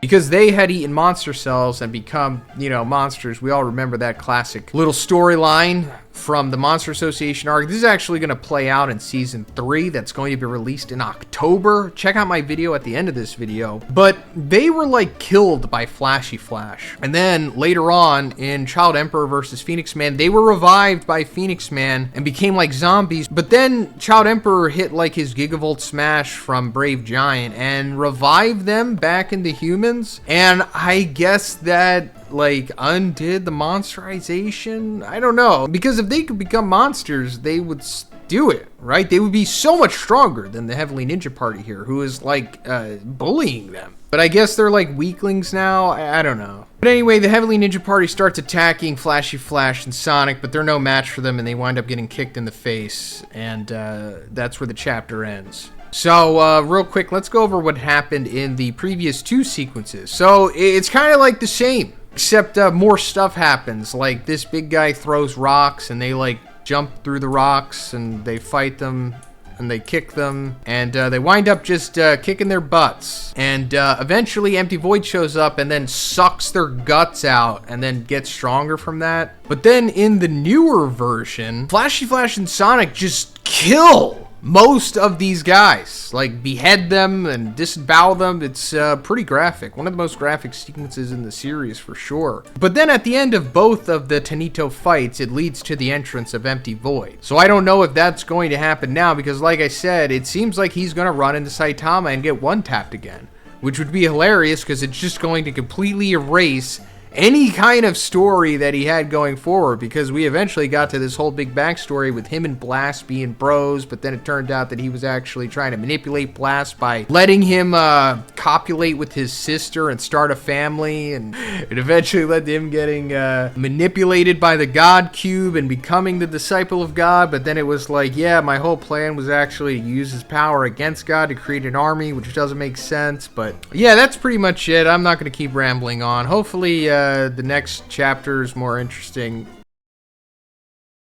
Because they had eaten monster cells and become, you know, monsters. We all remember that classic little storyline from the Monster Association arc. This is actually going to play out in season 3. That's going to be released in October. Check out my video at the end of this video. But they were like killed by Flashy Flash. And then later on in Child Emperor versus Phoenix Man, they were revived by Phoenix Man and became like zombies. But then Child Emperor hit like his Gigavolt Smash from Brave Giant and revived them back into humans. And I guess that like undid the monsterization. I don't know, because if they could become monsters, they would do it, right? They would be so much stronger than the Heavenly Ninja Party here, who is like bullying them. But I guess they're like weaklings now. I don't know. But anyway, the Heavenly Ninja Party starts attacking Flashy Flash and Sonic, but they're no match for them, and they wind up getting kicked in the face, and that's where the chapter ends. So, real quick, let's go over what happened in the previous 2 sequences. So, it's kind of like the same, except more stuff happens. Like, this big guy throws rocks, and they, like, jump through the rocks, and they fight them. and they kick them, and they wind up just kicking their butts. And eventually Empty Void shows up and then sucks their guts out and then gets stronger from that. But then in the newer version, Flashy Flash and Sonic just kill most of these guys, like behead them and disembowel them. It's pretty graphic. One of the most graphic sequences in the series for sure. But then at the end of both of the Tanito fights, it leads to the entrance of Empty Void. So I don't know if that's going to happen now, because like I said, it seems like he's going to run into Saitama and get one-tapped again, which would be hilarious because it's just going to completely erase any kind of story that he had going forward, because we eventually got to this whole big backstory with him and Blast being bros, but then it turned out that he was actually trying to manipulate Blast by letting him copulate with his sister and start a family, and it eventually led to him getting manipulated by the God Cube and becoming the disciple of God. But then it was like, yeah, my whole plan was actually to use his power against God to create an army, which doesn't make sense. But yeah, that's pretty much it. I'm not going to keep rambling on. Hopefully the next chapter is more interesting.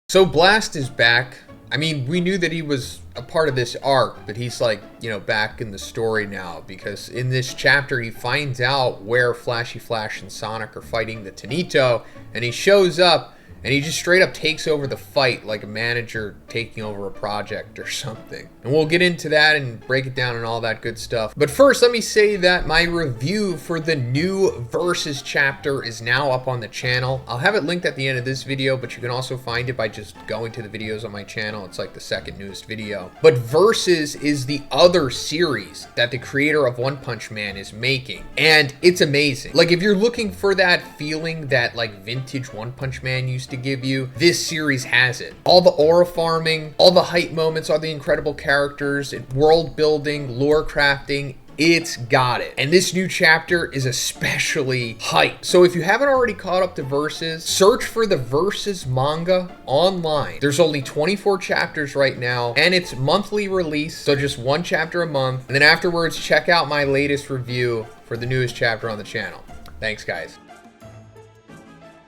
So Blast is back. I mean, we knew that he was a part of this arc, but he's like, you know, back in the story now, because in this chapter he finds out where Flashy Flash and Sonic are fighting the Tanito, and he shows up and he just straight up takes over the fight like a manager taking over a project or something. And we'll get into that and break it down and all that good stuff. But first, let me say that my review for the new Versus chapter is now up on the channel. I'll have it linked at the end of this video, but you can also find it by just going to the videos on my channel. It's like the second newest video. But Versus is the other series that the creator of One Punch Man is making, and it's amazing. Like, if you're looking for that feeling that like vintage One Punch Man used to give you, this series has it. All the aura farming, all the hype moments, all the incredible characters, world building, lore crafting, it's got it. And this new chapter is especially hype. So if you haven't already caught up to Versus, search for the Versus manga online. There's only 24 chapters right now, and it's monthly release, so just one chapter a month. And then afterwards, check out my latest review for the newest chapter on the channel. Thanks, guys.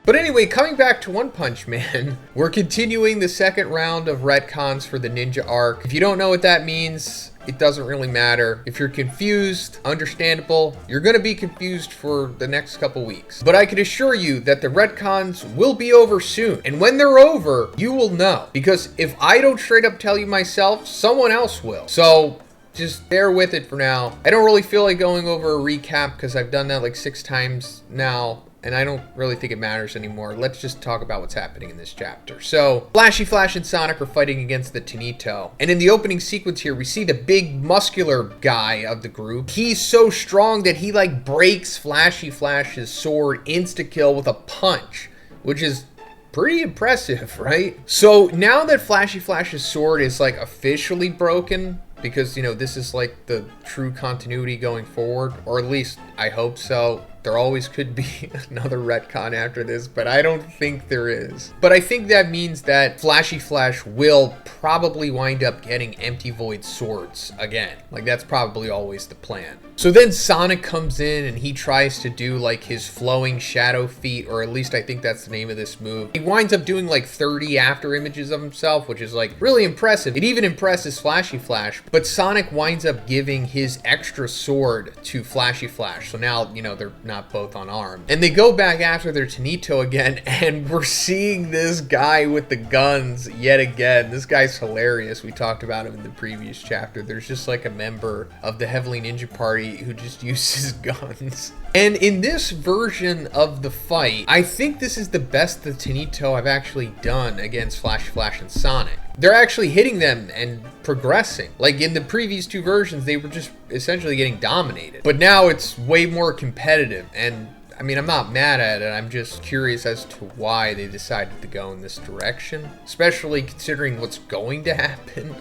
But anyway, coming back to One Punch Man, we're continuing the second round of retcons for the Ninja arc. If you don't know what that means, it doesn't really matter. If you're confused, understandable. You're gonna be confused for the next couple weeks. But I can assure you that the retcons will be over soon. And when they're over, you will know. Because if I don't straight up tell you myself, someone else will. So just bear with it for now. I don't really feel like going over a recap because I've done that like 6 times now, and I don't really think it matters anymore. Let's just talk about what's happening in this chapter. So, Flashy Flash and Sonic are fighting against the Tanito. And in the opening sequence here, we see the big muscular guy of the group. He's so strong that he like breaks Flashy Flash's sword insta-kill with a punch, which is pretty impressive, right? So now that Flashy Flash's sword is like officially broken, because, you know, this is like the true continuity going forward, or at least I hope so. There always could be another retcon after this, but I don't think there is. But I think that means that Flashy Flash will probably wind up getting Empty Void swords again. Like, that's probably always the plan. So then Sonic comes in and he tries to do like his flowing shadow feat, or at least I think that's the name of this move. He winds up doing like 30 after images of himself, which is like really impressive. It even impresses Flashy Flash, but Sonic winds up giving his extra sword to Flashy Flash. So now, you know, they're not both unarmed. And they go back after their Tanito again, and we're seeing this guy with the guns yet again. This guy's hilarious. We talked about him in the previous chapter. There's just like a member of the Heavily Ninja Party who just uses guns. And in this version of the fight, I think this is the best the Tanito have actually done against Flash Flash and Sonic. They're actually hitting them and progressing. Like in the previous 2 versions, they were just essentially getting dominated. But now it's way more competitive, and I mean, I'm not mad at it. I'm just curious as to why they decided to go in this direction, especially considering what's going to happen.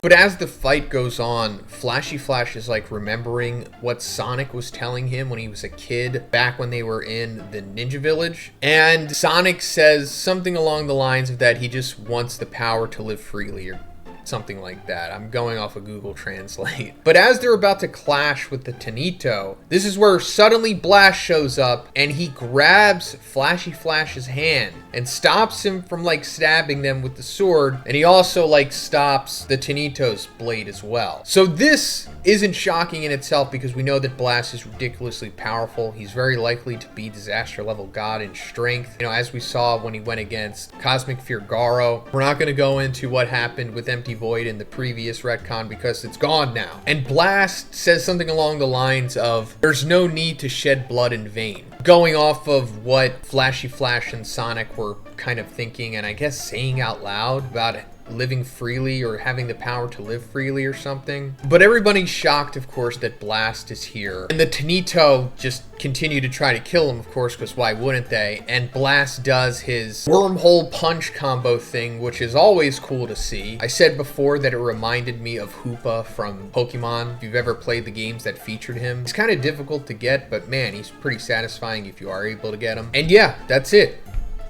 But as the fight goes on, Flashy Flash is like remembering what Sonic was telling him when he was a kid, back when they were in the Ninja Village. And Sonic says something along the lines of that he just wants the power to live freely, or something like that. I'm going off of Google Translate. But as they're about to clash with the Tanito, this is where suddenly Blast shows up and he grabs Flashy Flash's hand and stops him from like stabbing them with the sword, and he also like stops the Tanito's blade as well. So this isn't shocking in itself because we know that Blast is ridiculously powerful. He's very likely to be disaster level god in strength, you know, as we saw when he went against Cosmic Fear Garo. We're not going to go into what happened with Empty Void in the previous retcon because it's gone now. And Blast says something along the lines of, there's no need to shed blood in vain, going off of what Flashy Flash and Sonic were kind of thinking and I guess saying out loud about living freely or having the power to live freely or something. But everybody's shocked, of course, that Blast is here. And the Tanito just continue to try to kill him, of course, because why wouldn't they? And Blast does his wormhole punch combo thing, which is always cool to see. I said before that it reminded me of Hoopa from Pokemon. If you've ever played the games that featured him, he's kind of difficult to get, but man, he's pretty satisfying if you are able to get him. And yeah, that's it.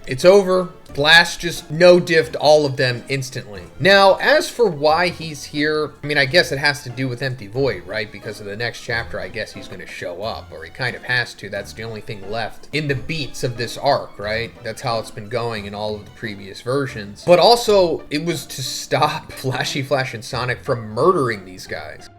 It's over. Blast just no-diffed all of them instantly. Now, as for why he's here, I mean, I guess it has to do with Empty Void, right? Because of the next chapter, I guess he's going to show up, or he kind of has to. That's the only thing left in the beats of this arc, right? That's how it's been going in all of the previous versions. But also, it was to stop Flashy Flash and Sonic from murdering these guys.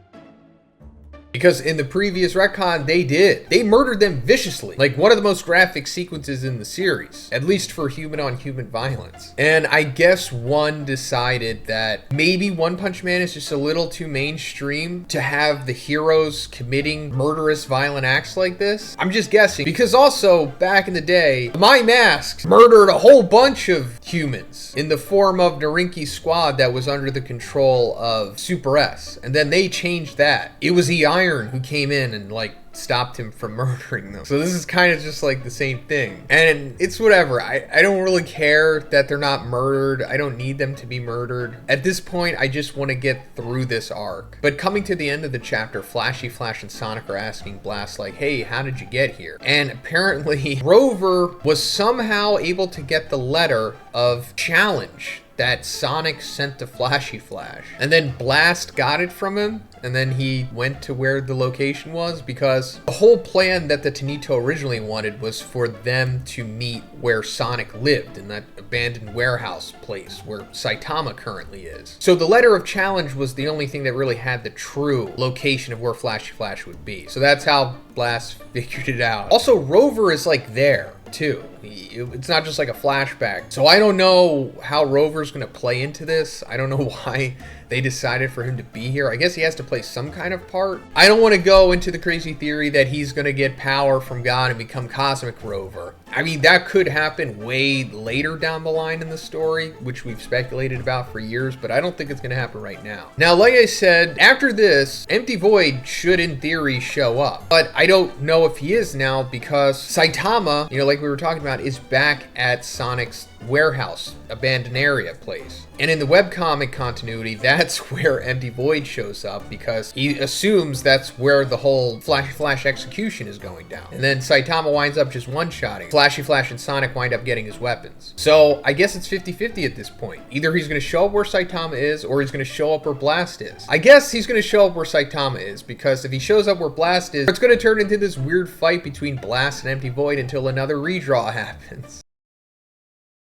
Because in the previous retcon, they did. They murdered them viciously. Like one of the most graphic sequences in the series, at least for human-on-human violence. And I guess one decided that maybe One Punch Man is just a little too mainstream to have the heroes committing murderous violent acts like this. I'm just guessing. Because also, back in the day, My Masks murdered a whole bunch of humans in the form of Narinki's squad that was under the control of Super S. And then they changed that. It was the Iron who came in and like stopped him from murdering them. So this is kind of just like the same thing. And it's whatever. I don't really care that they're not murdered. I don't need them to be murdered. At this point, I just want to get through this arc. But coming to the end of the chapter, Flashy Flash and Sonic are asking Blast like, hey, how did you get here? And apparently Rover was somehow able to get the letter of challenge that Sonic sent to Flashy Flash. And then Blast got it from him, and then he went to where the location was, because the whole plan that the Tanito originally wanted was for them to meet where Sonic lived, in that abandoned warehouse place where Saitama currently is. So the letter of challenge was the only thing that really had the true location of where Flashy Flash would be. So that's how Blast figured it out. Also, Rover is like there too. It's not just like a flashback. So I don't know how Rover's going to play into this. I don't know why they decided for him to be here. I guess he has to play some kind of part. I don't want to go into the crazy theory that he's going to get power from God and become Cosmic Rover. I mean, that could happen way later down the line in the story, which we've speculated about for years, but I don't think it's going to happen right now. Now, like I said, after this, Empty Void should, in theory, show up. But I don't know if he is now because Saitama, you know, like we were talking about, is back at Sonic's warehouse, abandoned area place. And in the webcomic continuity, that's where Empty Void shows up because he assumes that's where the whole Flashy Flash execution is going down. And then Saitama winds up just one-shotting. Flashy Flash and Sonic wind up getting his weapons. So I guess it's 50-50 at this point. Either he's going to show up where Saitama is or he's going to show up where Blast is. I guess he's going to show up where Saitama is because if he shows up where Blast is, it's going to turn into this weird fight between Blast and Empty Void until another redraw happens.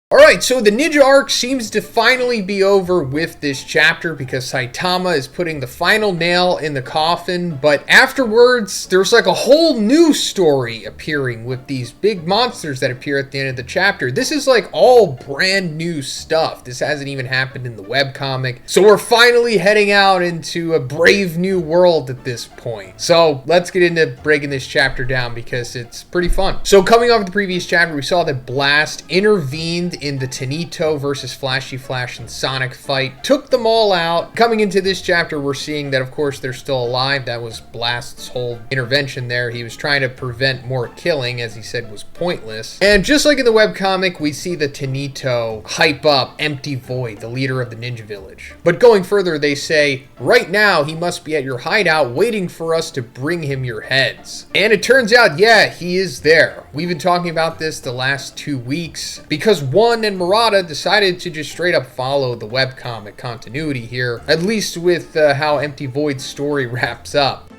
Alright, so the Ninja arc seems to finally be over with this chapter because Saitama is putting the final nail in the coffin, but afterwards, there's like a whole new story appearing with these big monsters that appear at the end of the chapter. This is like all brand new stuff. This hasn't even happened in the webcomic. So we're finally heading out into a brave new world at this point. So let's get into breaking this chapter down because it's pretty fun. So coming off the previous chapter, we saw that Blast intervened in the Tanito versus Flashy Flash and Sonic fight, took them all out. Coming into this chapter, we're seeing that, of course, they're still alive. That was Blast's whole intervention there. He was trying to prevent more killing, as he said was pointless. And just like in the webcomic, we see the Tanito hype up Empty Void, the leader of the Ninja Village. But going further, they say, right now, he must be at your hideout waiting for us to bring him your heads. And it turns out, yeah, he is there. We've been talking about this the last 2 weeks because one and Murata decided to just straight up follow the webcomic continuity here, at least with how Empty Void's story wraps up.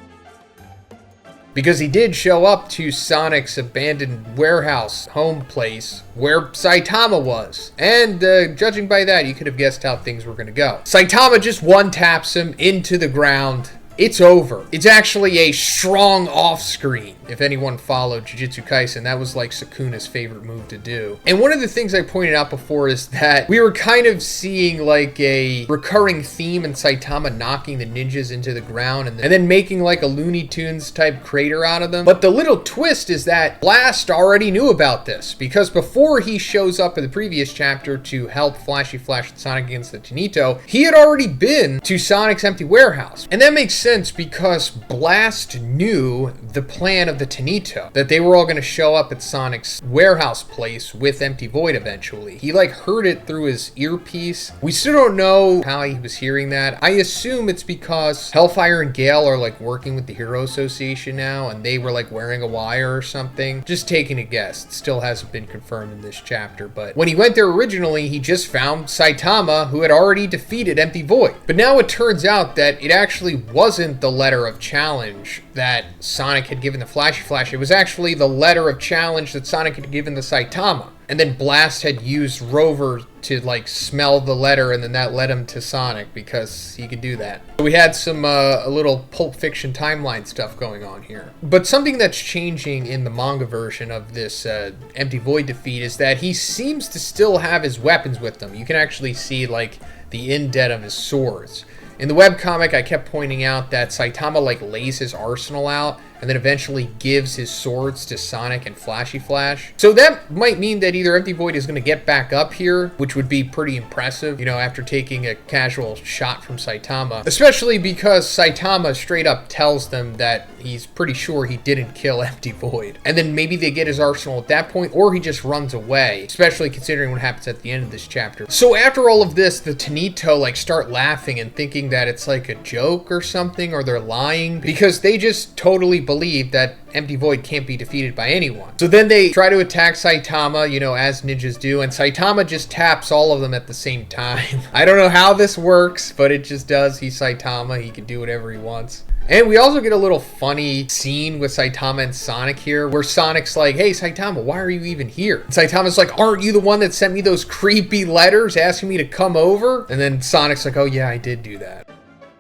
Because he did show up to Sonic's abandoned warehouse home place where Saitama was. And judging by that, you could have guessed how things were going to go. Saitama just one-taps him into the ground. It's over. It's actually a strong off-screen. If anyone followed Jujutsu Kaisen, that was like Sukuna's favorite move to do. And one of the things I pointed out before is that we were kind of seeing like a recurring theme in Saitama knocking the ninjas into the ground and then making like a Looney Tunes type crater out of them. But the little twist is that Blast already knew about this, because before he shows up in the previous chapter to help Flashy Flash and Sonic against the Tanito, he had already been to Sonic's empty warehouse. And that makes sense because Blast knew the plan of the Tanito, that they were all going to show up at Sonic's warehouse place with Empty Void eventually. He like heard it through his earpiece. We still don't know how he was hearing that. I assume it's because Hellfire and Gale are like working with the Hero Association now and they were like wearing a wire or something. Just taking a guess. It still hasn't been confirmed in this chapter, but when he went there originally, he just found Saitama, who had already defeated Empty Void. But now it turns out that it actually wasn't the letter of challenge that Sonic had given the Flashy Flash. It was actually the letter of challenge that Sonic had given the Saitama. And then Blast had used Rover to like smell the letter, and then that led him to Sonic because he could do that. So we had some a little Pulp Fiction timeline stuff going on here. But something that's changing in the manga version of this Empty Void defeat is that he seems to still have his weapons with him. You can actually see like the indent of his swords. In the webcomic, I kept pointing out that Saitama like lays his arsenal out and then eventually gives his swords to Sonic and Flashy Flash. So that might mean that either Empty Void is going to get back up here, which would be pretty impressive, you know, after taking a casual shot from Saitama. Especially because Saitama straight up tells them that he's pretty sure he didn't kill Empty Void. And then maybe they get his arsenal at that point, or he just runs away, especially considering what happens at the end of this chapter. So after all of this, the Tanito like start laughing and thinking that it's like a joke or something, or they're lying, because they just totally believe that Empty Void can't be defeated by anyone. So then they try to attack Saitama, you know, as ninjas do, and Saitama just taps all of them at the same time. I don't know how this works, but it just does. He's Saitama. He can do whatever he wants. And we also get a little funny scene with Saitama and Sonic here, where Sonic's like, hey, Saitama, why are you even here? And Saitama's like, aren't you the one that sent me those creepy letters asking me to come over? And then Sonic's like, oh yeah, I did do that.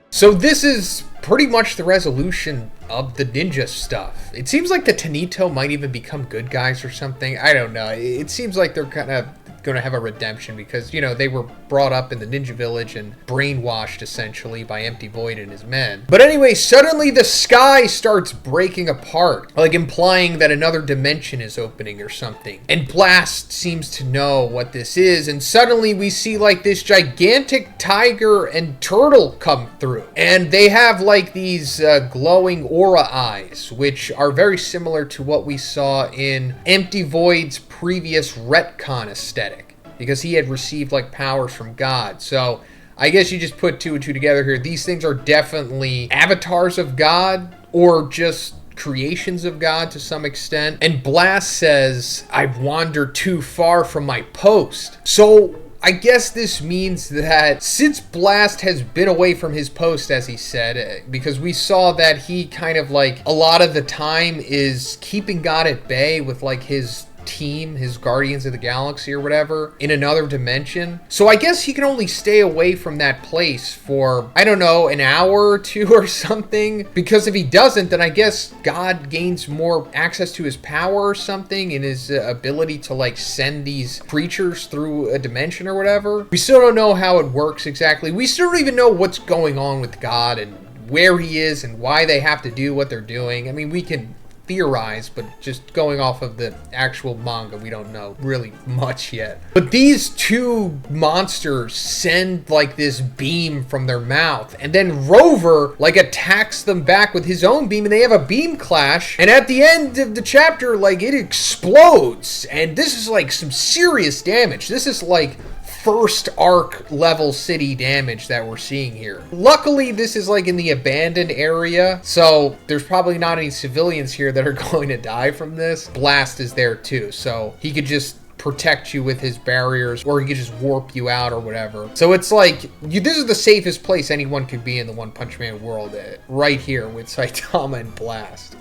So this is pretty much the resolution of the ninja stuff. It seems like the Tanito might even become good guys or something. I don't know. It seems like they're kind of going to have a redemption because, you know, they were brought up in the ninja village and brainwashed essentially by Empty Void and his men. But anyway, suddenly the sky starts breaking apart, like implying that another dimension is opening or something. And Blast seems to know what this is, and suddenly we see like this gigantic tiger and turtle come through. And they have like these glowing aura eyes, which are very similar to what we saw in Empty Void's previous retcon aesthetic, because he had received like powers from God. So I guess you just put two and two together here. These things are definitely avatars of God, or just creations of God to some extent. And Blast says, I've wandered too far from my post. So I guess this means that since Blast has been away from his post, as he said, because we saw that he kind of like a lot of the time is keeping God at bay with like his team, his Guardians of the Galaxy or whatever, in another dimension. So I guess he can only stay away from that place for, I don't know, an hour or two or something. Because if he doesn't, then I guess God gains more access to his power or something, and his ability to like send these creatures through a dimension or whatever. We still don't know how it works exactly. We still don't even know what's going on with God and where he is and why they have to do what they're doing. I mean, we can theorize, but just going off of the actual manga, we don't know really much yet. But these two monsters send like this beam from their mouth, and then Rover like attacks them back with his own beam, and they have a beam clash, and at the end of the chapter, like, it explodes, and this is like some serious damage. This is like first arc level city damage that we're seeing here. Luckily, this is like in the abandoned area, so there's probably not any civilians here that are going to die from this. Blast is there too, so he could just protect you with his barriers, or he could just warp you out or whatever. So it's like, this is the safest place anyone could be in the One Punch Man world, right here with Saitama and Blast.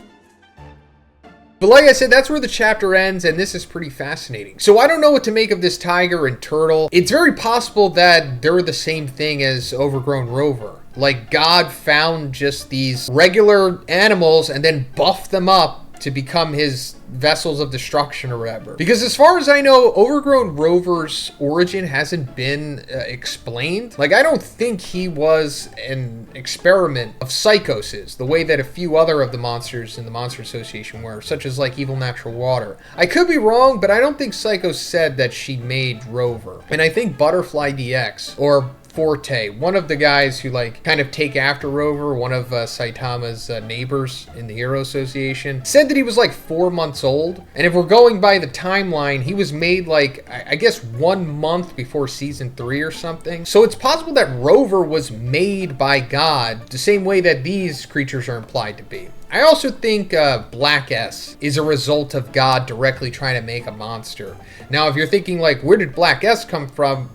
But like I said, that's where the chapter ends, and this is pretty fascinating. So I don't know what to make of this tiger and turtle. It's very possible that they're the same thing as Overgrown Rover. Like, God found just these regular animals and then buffed them up to become his vessels of destruction or whatever. Because as far as I know, Overgrown Rover's origin hasn't been explained. Like, I don't think he was an experiment of Psychoses, the way that a few other of the monsters in the Monster Association were, such as like Evil Natural Water. I could be wrong, but I don't think Psycho said that she made Rover. And I think Butterfly DX, or Forte, one of the guys who like kind of take after Rover, one of Saitama's neighbors in the Hero Association, said that he was like 4 months old. And if we're going by the timeline, he was made like, I guess 1 month before season 3 or something. So it's possible that Rover was made by God the same way that these creatures are implied to be. I also think Black S is a result of God directly trying to make a monster. Now, if you're thinking like, where did Black S come from?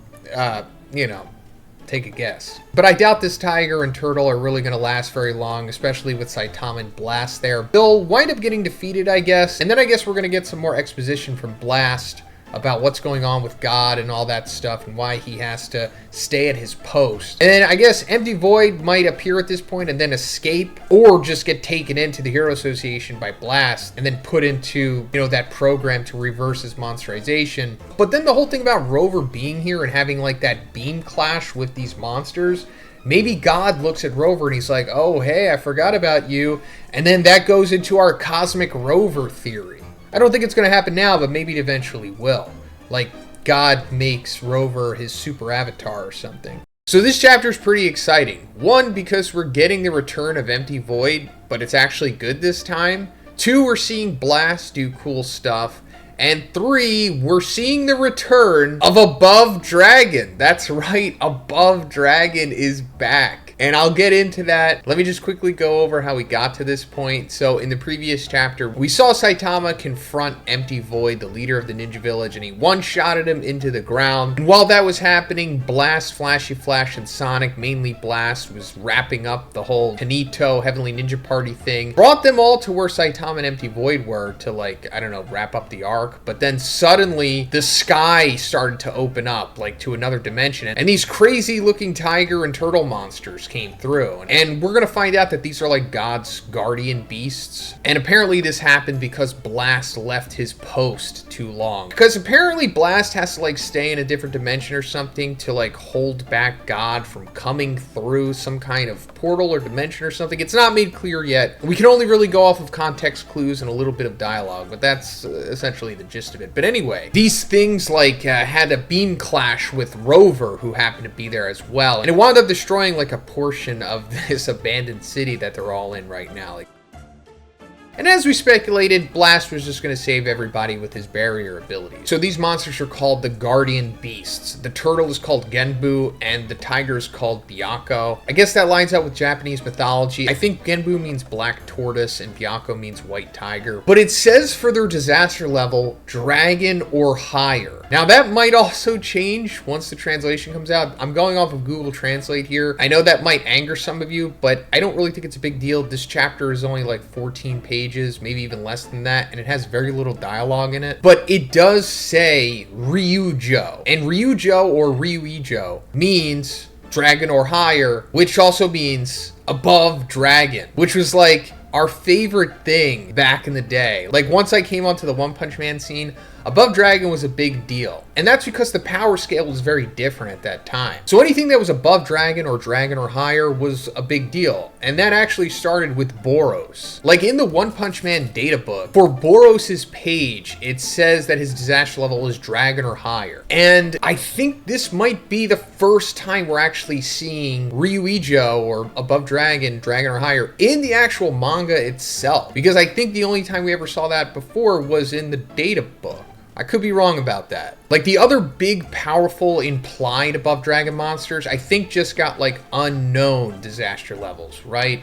You know, take a guess. But I doubt this tiger and turtle are really going to last very long, especially with Saitama and Blast there. They'll wind up getting defeated, I guess, and then I guess we're going to get some more exposition from Blast about what's going on with God and all that stuff and why he has to stay at his post. And then I guess Empty Void might appear at this point and then escape, or just get taken into the Hero Association by Blast and then put into, you know, that program to reverse his monsterization. But then the whole thing about Rover being here and having like that beam clash with these monsters, maybe God looks at Rover and he's like, oh, hey, I forgot about you. And then that goes into our Cosmic Rover theory. I don't think it's going to happen now, but maybe it eventually will. Like, God makes Rover his super avatar or something. So this chapter is pretty exciting. One, because we're getting the return of Empty Void, but it's actually good this time. Two, we're seeing Blast do cool stuff. And three, we're seeing the return of Above Dragon. That's right, Above Dragon is back. And I'll get into that. Let me just quickly go over how we got to this point. So in the previous chapter, we saw Saitama confront Empty Void, the leader of the Ninja Village, and he one-shotted him into the ground. And while that was happening, Blast, Flashy Flash, and Sonic, mainly Blast, was wrapping up the whole Kanito Heavenly Ninja Party thing. Brought them all to where Saitama and Empty Void were to, like, I don't know, wrap up the arc. But then suddenly, the sky started to open up, like, to another dimension. And these crazy-looking tiger and turtle monsters came through. And we're going to find out that these are like God's guardian beasts. And apparently this happened because Blast left his post too long. Because apparently Blast has to like stay in a different dimension or something to like hold back God from coming through some kind of portal or dimension or something. It's not made clear yet. We can only really go off of context clues and a little bit of dialogue, but that's essentially the gist of it. But anyway, these things like had a beam clash with Rover, who happened to be there as well. And it wound up destroying like a portion of this abandoned city that they're all in right now. And as we speculated, Blast was just going to save everybody with his barrier ability. So these monsters are called the Guardian Beasts. The turtle is called Genbu, and the tiger is called Byakko. I guess that lines up with Japanese mythology. I think Genbu means black tortoise, and Byakko means white tiger. But it says for their disaster level, dragon or higher. Now that might also change once the translation comes out. I'm going off of Google Translate here. I know that might anger some of you, but I don't really think it's a big deal. This chapter is only like 14 pages, maybe even less than that, and it has very little dialogue in it. But it does say Ryujo, and Ryujo or Ryuijo means dragon or higher, which also means above dragon, which was like our favorite thing back in the day. Like once I came onto the One Punch Man scene, Above Dragon was a big deal. And that's because the power scale was very different at that time. So anything that was above dragon or higher was a big deal. And that actually started with Boros. Like in the One Punch Man data book, for Boros' page, it says that his disaster level is dragon or higher. And I think this might be the first time we're actually seeing Ryuijo or above dragon or higher in the actual manga itself. Because I think the only time we ever saw that before was in the data book. I could be wrong about that. Like the other big, powerful, implied above dragon monsters, I think just got like unknown disaster levels, right?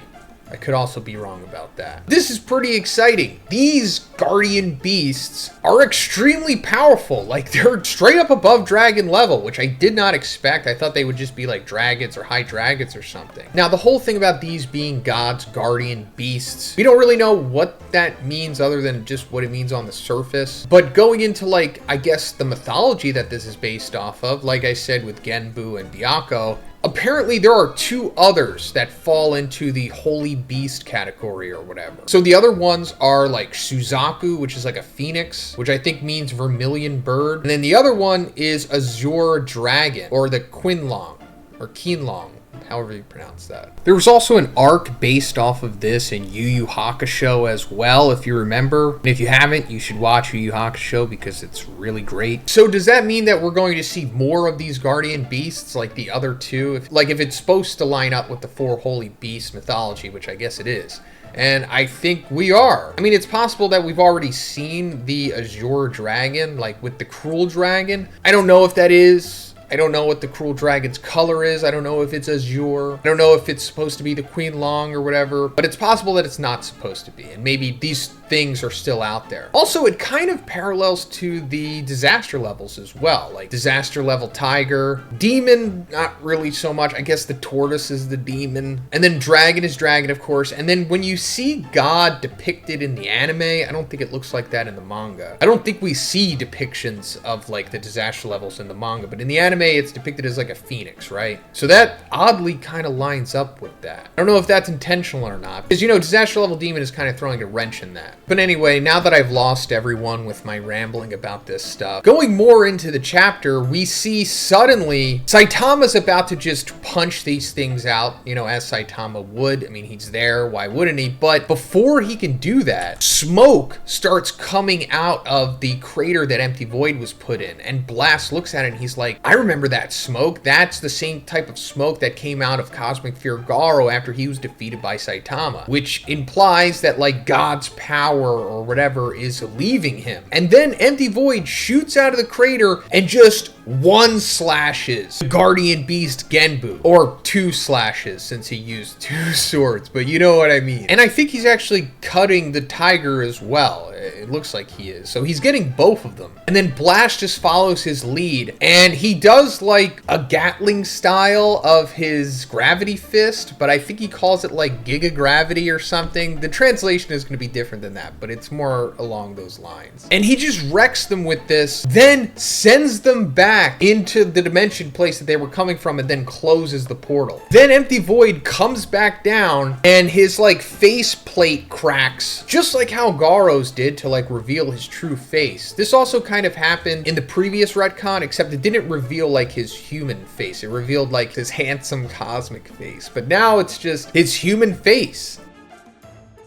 I could also be wrong about that. This is pretty exciting. These guardian beasts are extremely powerful. Like, they're straight up above dragon level, which I did not expect. I thought they would just be like dragons or high dragons or something. Now, the whole thing about these being God's guardian beasts, we don't really know what that means other than just what it means on the surface. But going into, like, I guess the mythology that this is based off of, like I said with Genbu and Byakko, apparently there are two others that fall into the holy beast category or whatever. So the other ones are like Suzaku, which is like a phoenix, which I think means vermilion bird. And then the other one is Azure dragon, or the Quinlong, or Qinlong, however you pronounce that. There was also an arc based off of this in Yu Yu Hakusho as well, if you remember. And if you haven't, you should watch Yu Yu Hakusho because it's really great. So does that mean that we're going to see more of these guardian beasts like the other two? If it's supposed to line up with the four holy beast mythology, which I guess it is. And I think we are. I mean, it's possible that we've already seen the Azure dragon, like with the cruel dragon. I don't know if that is. I don't know what the cruel dragon's color is. I don't know if it's azure. I don't know if it's supposed to be the Quinlong or whatever, but it's possible that it's not supposed to be. And maybe these things are still out there. Also, it kind of parallels to the disaster levels as well. Like disaster level tiger, demon, not really so much. I guess the tortoise is the demon. And then dragon is dragon, of course. And then when you see God depicted in the anime, I don't think it looks like that in the manga. I don't think we see depictions of like the disaster levels in the manga, but in the anime, it's depicted as like a phoenix, right? So that oddly kind of lines up with that. I don't know if that's intentional or not, because, you know, disaster level demon is kind of throwing a wrench in that. But anyway, now that I've lost everyone with my rambling about this stuff, going more into the chapter, we see suddenly Saitama's about to just punch these things out, you know, as Saitama would. I mean, he's there, why wouldn't he? But before he can do that, smoke starts coming out of the crater that Empty Void was put in, and Blast looks at it and he's like, I remember that smoke. That's the same type of smoke that came out of Cosmic Fear Garo after he was defeated by Saitama, which implies that like God's power or whatever is leaving him. And then Empty Void shoots out of the crater and just one slashes the Guardian Beast Genbu, or two slashes since he used two swords, but you know what I mean. And I think he's actually cutting the tiger as well. It looks like he is. So he's getting both of them. And then Blast just follows his lead, and he does like a Gatling style of his gravity fist, but I think he calls it like Giga Gravity or something. The translation is going to be different than that, but it's more along those lines. And he just wrecks them with this, then sends them back into the dimension place that they were coming from, and then closes the portal. Then Empty Void comes back down, and his like face plate cracks, just like how Garo's did to like reveal his true face. This also kind of happened in the previous retcon, except it didn't reveal like his human face. It revealed like his handsome cosmic face, but now it's just his human face.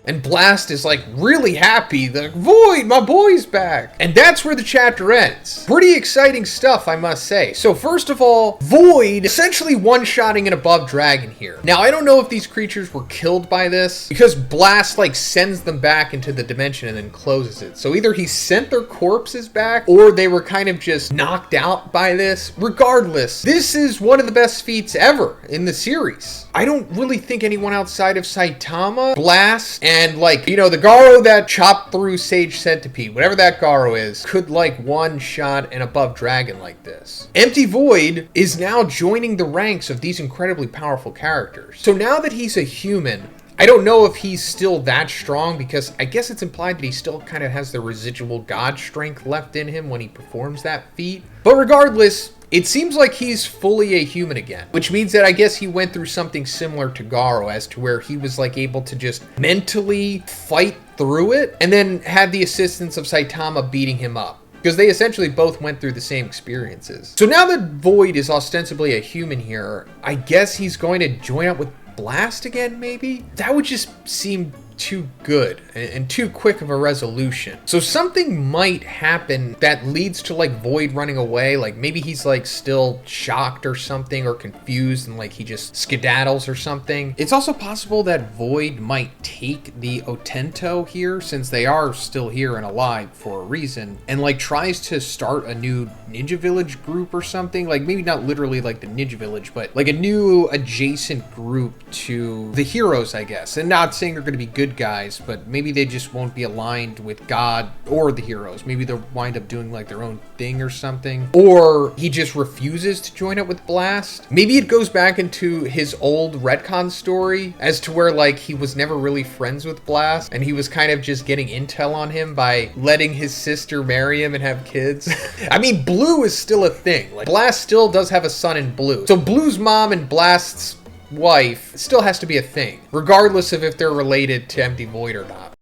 And Blast is like really happy, the Void, my boy's back. And that's where the chapter ends. Pretty exciting stuff, I must say. So first of all, Void essentially one-shotting an above dragon here. Now, I don't know if these creatures were killed by this, because Blast like sends them back into the dimension and then closes it. So either he sent their corpses back, or they were kind of just knocked out by this. Regardless, this is one of the best feats ever in the series. I don't really think anyone outside of Saitama, Blast, and like, you know, the Garo that chopped through Sage Centipede, whatever that Garo is, could like one-shot an above dragon like this. Empty Void is now joining the ranks of these incredibly powerful characters. So now that he's a human, I don't know if he's still that strong, because I guess it's implied that he still kind of has the residual god strength left in him when he performs that feat. But regardless, it seems like he's fully a human again, which means that I guess he went through something similar to Garo, as to where he was like able to just mentally fight through it, and then had the assistance of Saitama beating him up, because they essentially both went through the same experiences. So now that Void is ostensibly a human here, I guess he's going to join up with Blast again, maybe? That would just seem too good and too quick of a resolution. So something might happen that leads to like Void running away. Like maybe he's like still shocked or something, or confused, and like he just skedaddles or something. It's also possible that Void might take the Otento here, since they are still here and alive for a reason, and like tries to start a new ninja village group or something. Like maybe not literally like the ninja village, but like a new adjacent group to the heroes, I guess. And not saying they're going to be good guys, but maybe they just won't be aligned with God or the heroes. Maybe they'll wind up doing like their own thing or something. Or he just refuses to join up with Blast. Maybe it goes back into his old retcon story as to where like he was never really friends with Blast, and he was kind of just getting intel on him by letting his sister marry him and have kids. I mean, Blue is still a thing. Like Blast still does have a son in Blue. So Blue's mom and Blast's wife still has to be a thing, regardless of if they're related to Empty Void or not.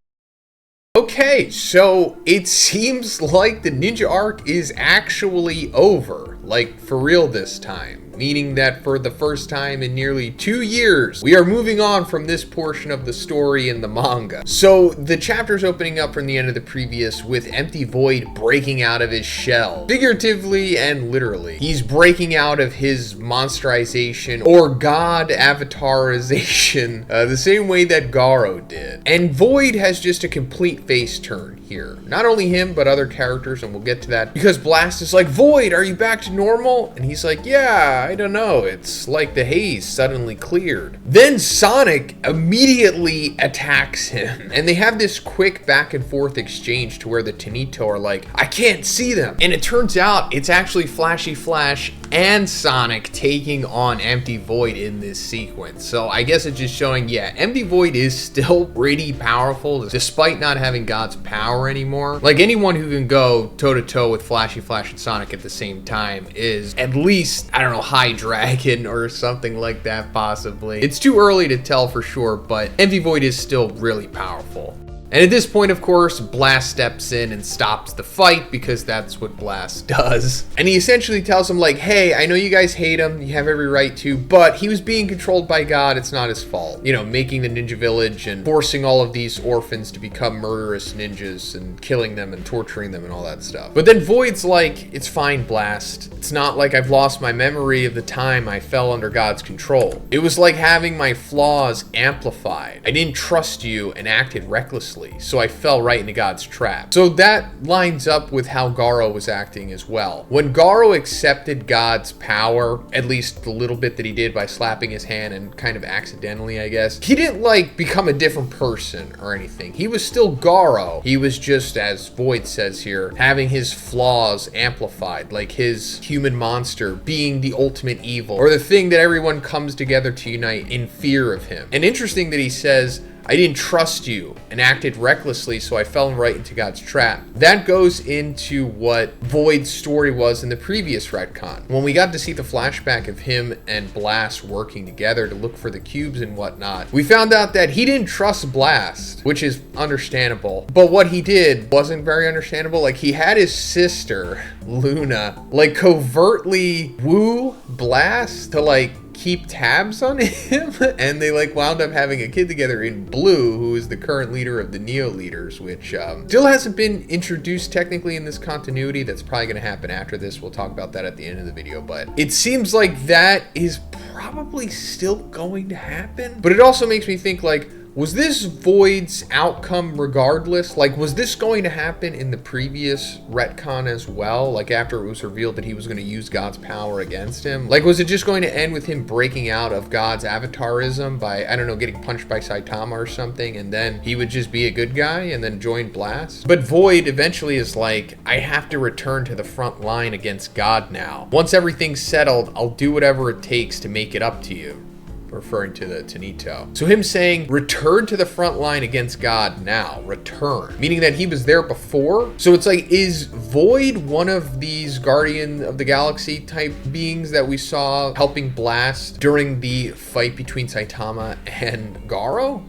Okay, so it seems like the ninja arc is actually over, like for real this time. Meaning that for the first time in nearly 2 years, we are moving on from this portion of the story in the manga. So the chapter's opening up from the end of the previous with Empty Void breaking out of his shell. Figuratively and literally. He's breaking out of his monsterization or god avatarization the same way that Garo did. And Void has just a complete face turn here. Not only him, but other characters, and we'll get to that. Because Blast is like, Void, are you back to normal? And he's like, yeah, I don't know. It's like the haze suddenly cleared. Then Sonic immediately attacks him. And they have this quick back and forth exchange to where the Tanito are like, I can't see them. And it turns out it's actually Flashy Flash and Sonic taking on Empty Void in this sequence. So I guess it's just showing, yeah, Empty Void is still pretty powerful despite not having God's power anymore. Like anyone who can go toe-to-toe with Flashy Flash and Sonic at the same time is at least, I don't know, High Dragon or something like that possibly. It's too early to tell for sure, but Empty Void is still really powerful. And at this point, of course, Blast steps in and stops the fight because that's what Blast does. And he essentially tells him like, hey, I know you guys hate him, you have every right to, but he was being controlled by God, it's not his fault. You know, making the ninja village and forcing all of these orphans to become murderous ninjas and killing them and torturing them and all that stuff. But then Void's like, it's fine, Blast. It's not like I've lost my memory of the time I fell under God's control. It was like having my flaws amplified. I didn't trust you and acted recklessly, so I fell right into God's trap. So that lines up with how Garo was acting as well. When Garo accepted God's power, at least the little bit that he did by slapping his hand and kind of accidentally, I guess, he didn't like become a different person or anything. He was still Garo. He was just, as Void says here, having his flaws amplified, like his human monster being the ultimate evil, or the thing that everyone comes together to unite in fear of him. And interesting that he says, I didn't trust you and acted recklessly, so I fell right into God's trap. That goes into what Void's story was in the previous retcon. When we got to see the flashback of him and Blast working together to look for the cubes and whatnot, we found out that he didn't trust Blast, which is understandable. But what he did wasn't very understandable. Like, he had his sister, Luna, like covertly woo Blast to like keep tabs on him, and they like wound up having a kid together in Blue, who is the current leader of the Neo Leaders, which still hasn't been introduced technically in this continuity. That's probably going to happen after this. We'll talk about that at the end of the video, but it seems like that is probably still going to happen. But it also makes me think, like, was this Void's outcome regardless? Like, was this going to happen in the previous retcon as well? Like, after it was revealed that he was going to use God's power against him? Like, was it just going to end with him breaking out of God's avatarism by, I don't know, getting punched by Saitama or something, and then he would just be a good guy and then join Blast? But Void eventually is like, I have to return to the front line against God now. Once everything's settled, I'll do whatever it takes to make it up to you. Referring to the Tanito. So him saying, return to the front line against God now, return. Meaning that he was there before? So it's like, is Void one of these Guardian of the Galaxy type beings that we saw helping Blast during the fight between Saitama and Garo?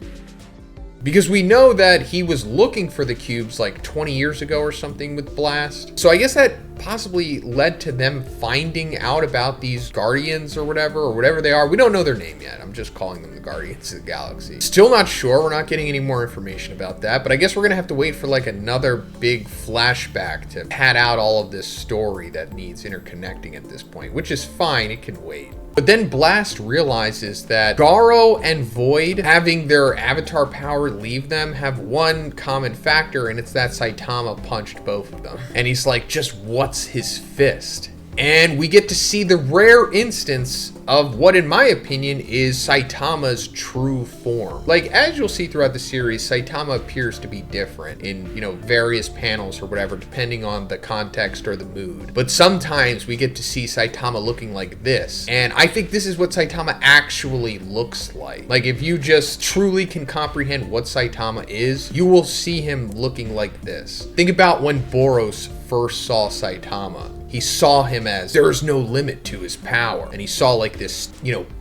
Because we know that he was looking for the cubes like 20 years ago or something with Blast. So I guess that possibly led to them finding out about these Guardians or whatever they are. We don't know their name yet. I'm just calling them the Guardians of the Galaxy. Still not sure. We're not getting any more information about that, but I guess we're gonna have to wait for like another big flashback to pad out all of this story that needs interconnecting at this point, which is fine. It can wait. But then Blast realizes that Garo and Void, having their avatar power leave them, have one common factor, and it's that Saitama punched both of them. And he's like, just what's his fist? And we get to see the rare instance of what, in my opinion, is Saitama's true form. Like, as you'll see throughout the series, Saitama appears to be different in, various panels or whatever, depending on the context or the mood. But sometimes we get to see Saitama looking like this. And I think this is what Saitama actually looks like. Like, if you just truly can comprehend what Saitama is, you will see him looking like this. Think about when Boros first saw Saitama. He saw him as there's no limit to his power. And he saw like this,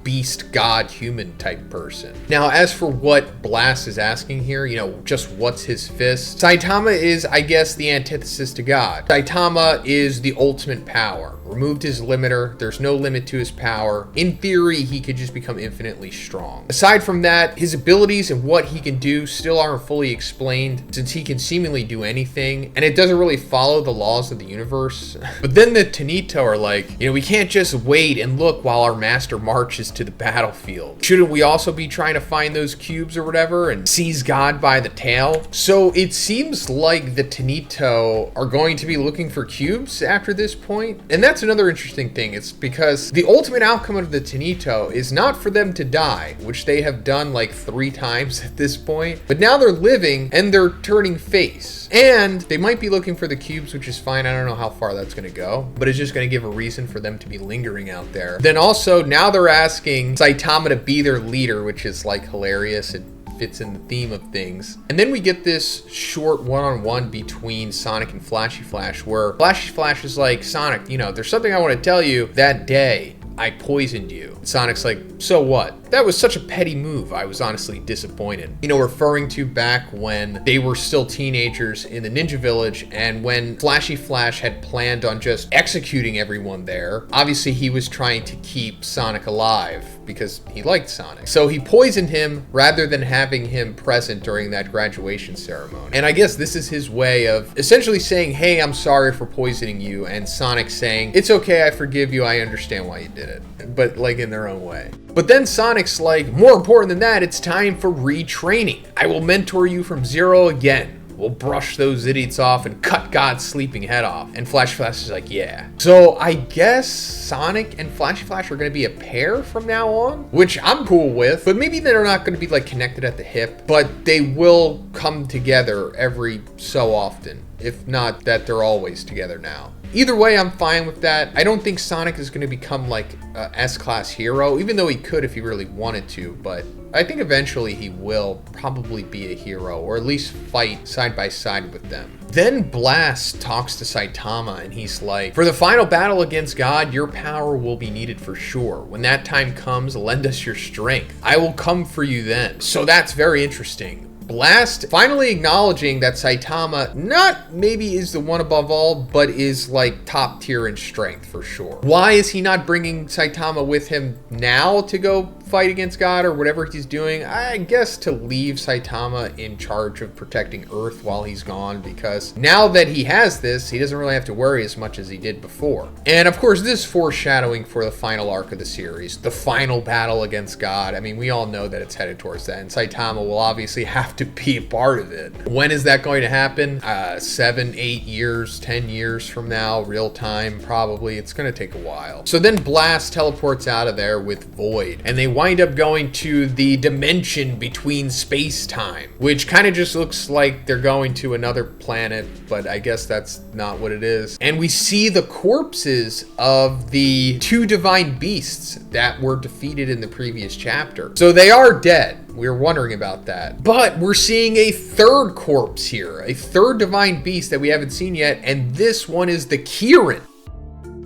beast, god, human type person. Now, as for what Blast is asking here, just what's his fist? Saitama is, I guess, the antithesis to God. Saitama is the ultimate power. Removed his limiter. There's no limit to his power. In theory, he could just become infinitely strong. Aside from that, his abilities and what he can do still aren't fully explained, since he can seemingly do anything, and it doesn't really follow the laws of the universe. But then the Tanito are like, we can't just wait and look while our master marches to the battlefield. Shouldn't we also be trying to find those cubes or whatever and seize God by the tail? So it seems like the Tanito are going to be looking for cubes after this point. And that's another interesting thing. It's because the ultimate outcome of the Tanito is not for them to die, which they have done like 3 times at this point, but now they're living and they're turning face. And they might be looking for the cubes, which is fine. I don't know how far that's going to go, but it's just going to give a reason for them to be lingering out there. Then also, now they're asking Saitama to be their leader, which is like hilarious. It fits in the theme of things. And then we get this short one-on-one between Sonic and Flashy Flash, where Flashy Flash is like, Sonic, there's something I want to tell you. That day, I poisoned you. Sonic's like, so what? That was such a petty move. I was honestly disappointed. Referring to back when they were still teenagers in the Ninja Village, and when Flashy Flash had planned on just executing everyone there. Obviously, he was trying to keep Sonic alive because he liked Sonic. So he poisoned him rather than having him present during that graduation ceremony. And I guess this is his way of essentially saying, hey, I'm sorry for poisoning you, and Sonic saying, it's okay, I forgive you, I understand why you did it. But like in their own way. But then Sonic's like, more important than that, it's time for retraining. I will mentor you from zero again. We'll brush those idiots off and cut God's sleeping head off. And Flash Flash is like, yeah. So I guess Sonic and Flashy Flash are going to be a pair from now on, which I'm cool with. But maybe they're not going to be like connected at the hip, but they will come together every so often. If not that they're always together now. Either way, I'm fine with that. I don't think Sonic is going to become like a S-class hero, even though he could if he really wanted to, but I think eventually he will probably be a hero, or at least fight side by side with them. Then Blast talks to Saitama and he's like, for the final battle against God, your power will be needed for sure. When that time comes, lend us your strength. I will come for you then. So that's very interesting. Blast finally acknowledging that Saitama not maybe is the one above all, but is like top tier in strength for sure. Why is he not bringing Saitama with him now to go fight against God or whatever he's doing? I guess to leave Saitama in charge of protecting Earth while he's gone, because now that he has this, he doesn't really have to worry as much as he did before. And of course, this is foreshadowing for the final arc of the series, the final battle against God. I mean, we all know that it's headed towards that, and Saitama will obviously have to be a part of it. When is that going to happen? 7, 8 years, 10 years from now, real time, probably. It's going to take a while. So then Blast teleports out of there with Void, and they wind up going to the dimension between space-time, which kind of just looks like they're going to another planet, but I guess that's not what it is. And we see the corpses of the 2 divine beasts that were defeated in the previous chapter. So they are dead. We were wondering about that. But we're seeing a 3rd corpse here, a 3rd divine beast that we haven't seen yet, and this one is the Kirin.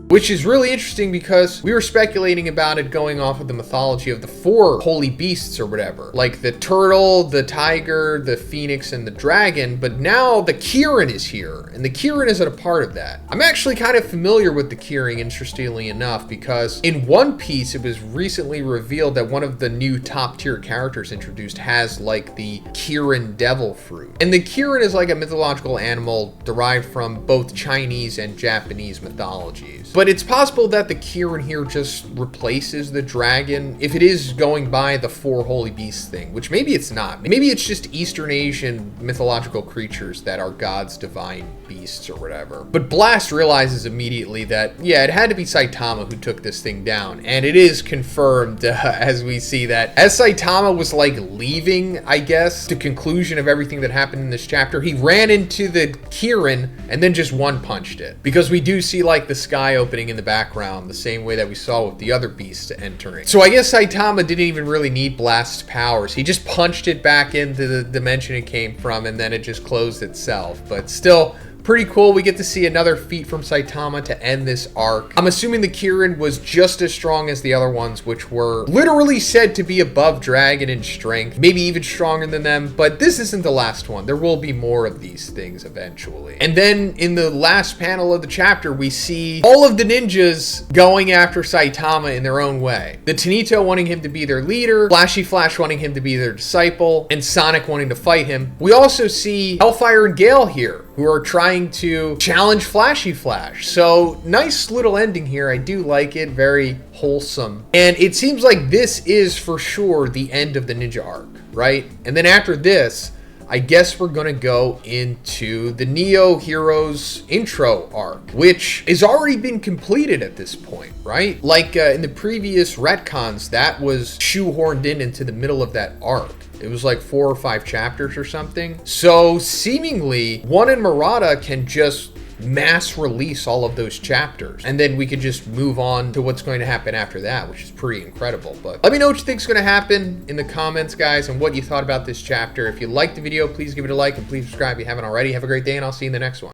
which is really interesting because we were speculating about it going off of the mythology of the 4 holy beasts or whatever, like the turtle, the tiger, the phoenix, and the dragon, but now the Kirin is here, and the Kirin isn't a part of that. I'm actually kind of familiar with the Kirin, interestingly enough, because in One Piece, it was recently revealed that one of the new top tier characters introduced has like the Kirin devil fruit. And the Kirin is like a mythological animal derived from both Chinese and Japanese mythologies. But it's possible that the Kirin here just replaces the dragon if it is going by the 4 holy beasts thing, which maybe it's not. Maybe it's just Eastern Asian mythological creatures that are God's divine beasts or whatever. But Blast realizes immediately that, yeah, it had to be Saitama who took this thing down. And it is confirmed as we see that as Saitama was like leaving, I guess, the conclusion of everything that happened in this chapter, he ran into the Kirin and then just one-punched it. Because we do see like the sky opening in the background, the same way that we saw with the other beasts entering. So I guess Saitama didn't even really need Blast's powers. He just punched it back into the dimension it came from, and then it just closed itself. But still, pretty cool. We get to see another feat from Saitama to end this arc. I'm assuming the Kirin was just as strong as the other ones, which were literally said to be above Dragon in strength, maybe even stronger than them, but this isn't the last one. There will be more of these things eventually. And then in the last panel of the chapter, we see all of the ninjas going after Saitama in their own way. The Tenito wanting him to be their leader, Flashy Flash wanting him to be their disciple, and Sonic wanting to fight him. We also see Hellfire and Gale here, who are trying to challenge Flashy Flash. So nice little ending here. I do like it. Very wholesome. And it seems like this is for sure the end of the ninja arc, right? And then after this, I guess we're gonna go into the Neo Heroes intro arc, which has already been completed at this point, right? Like in the previous retcons, that was shoehorned into the middle of that arc. It was like 4 or 5 chapters or something. So seemingly, One and Murata can just mass release all of those chapters, and then we could just move on to what's going to happen after that, which is pretty incredible. But let me know what you think is going to happen in the comments, guys, and what you thought about this chapter. If you liked the video, please give it a like, and please subscribe if you haven't already. Have a great day, and I'll see you in the next one.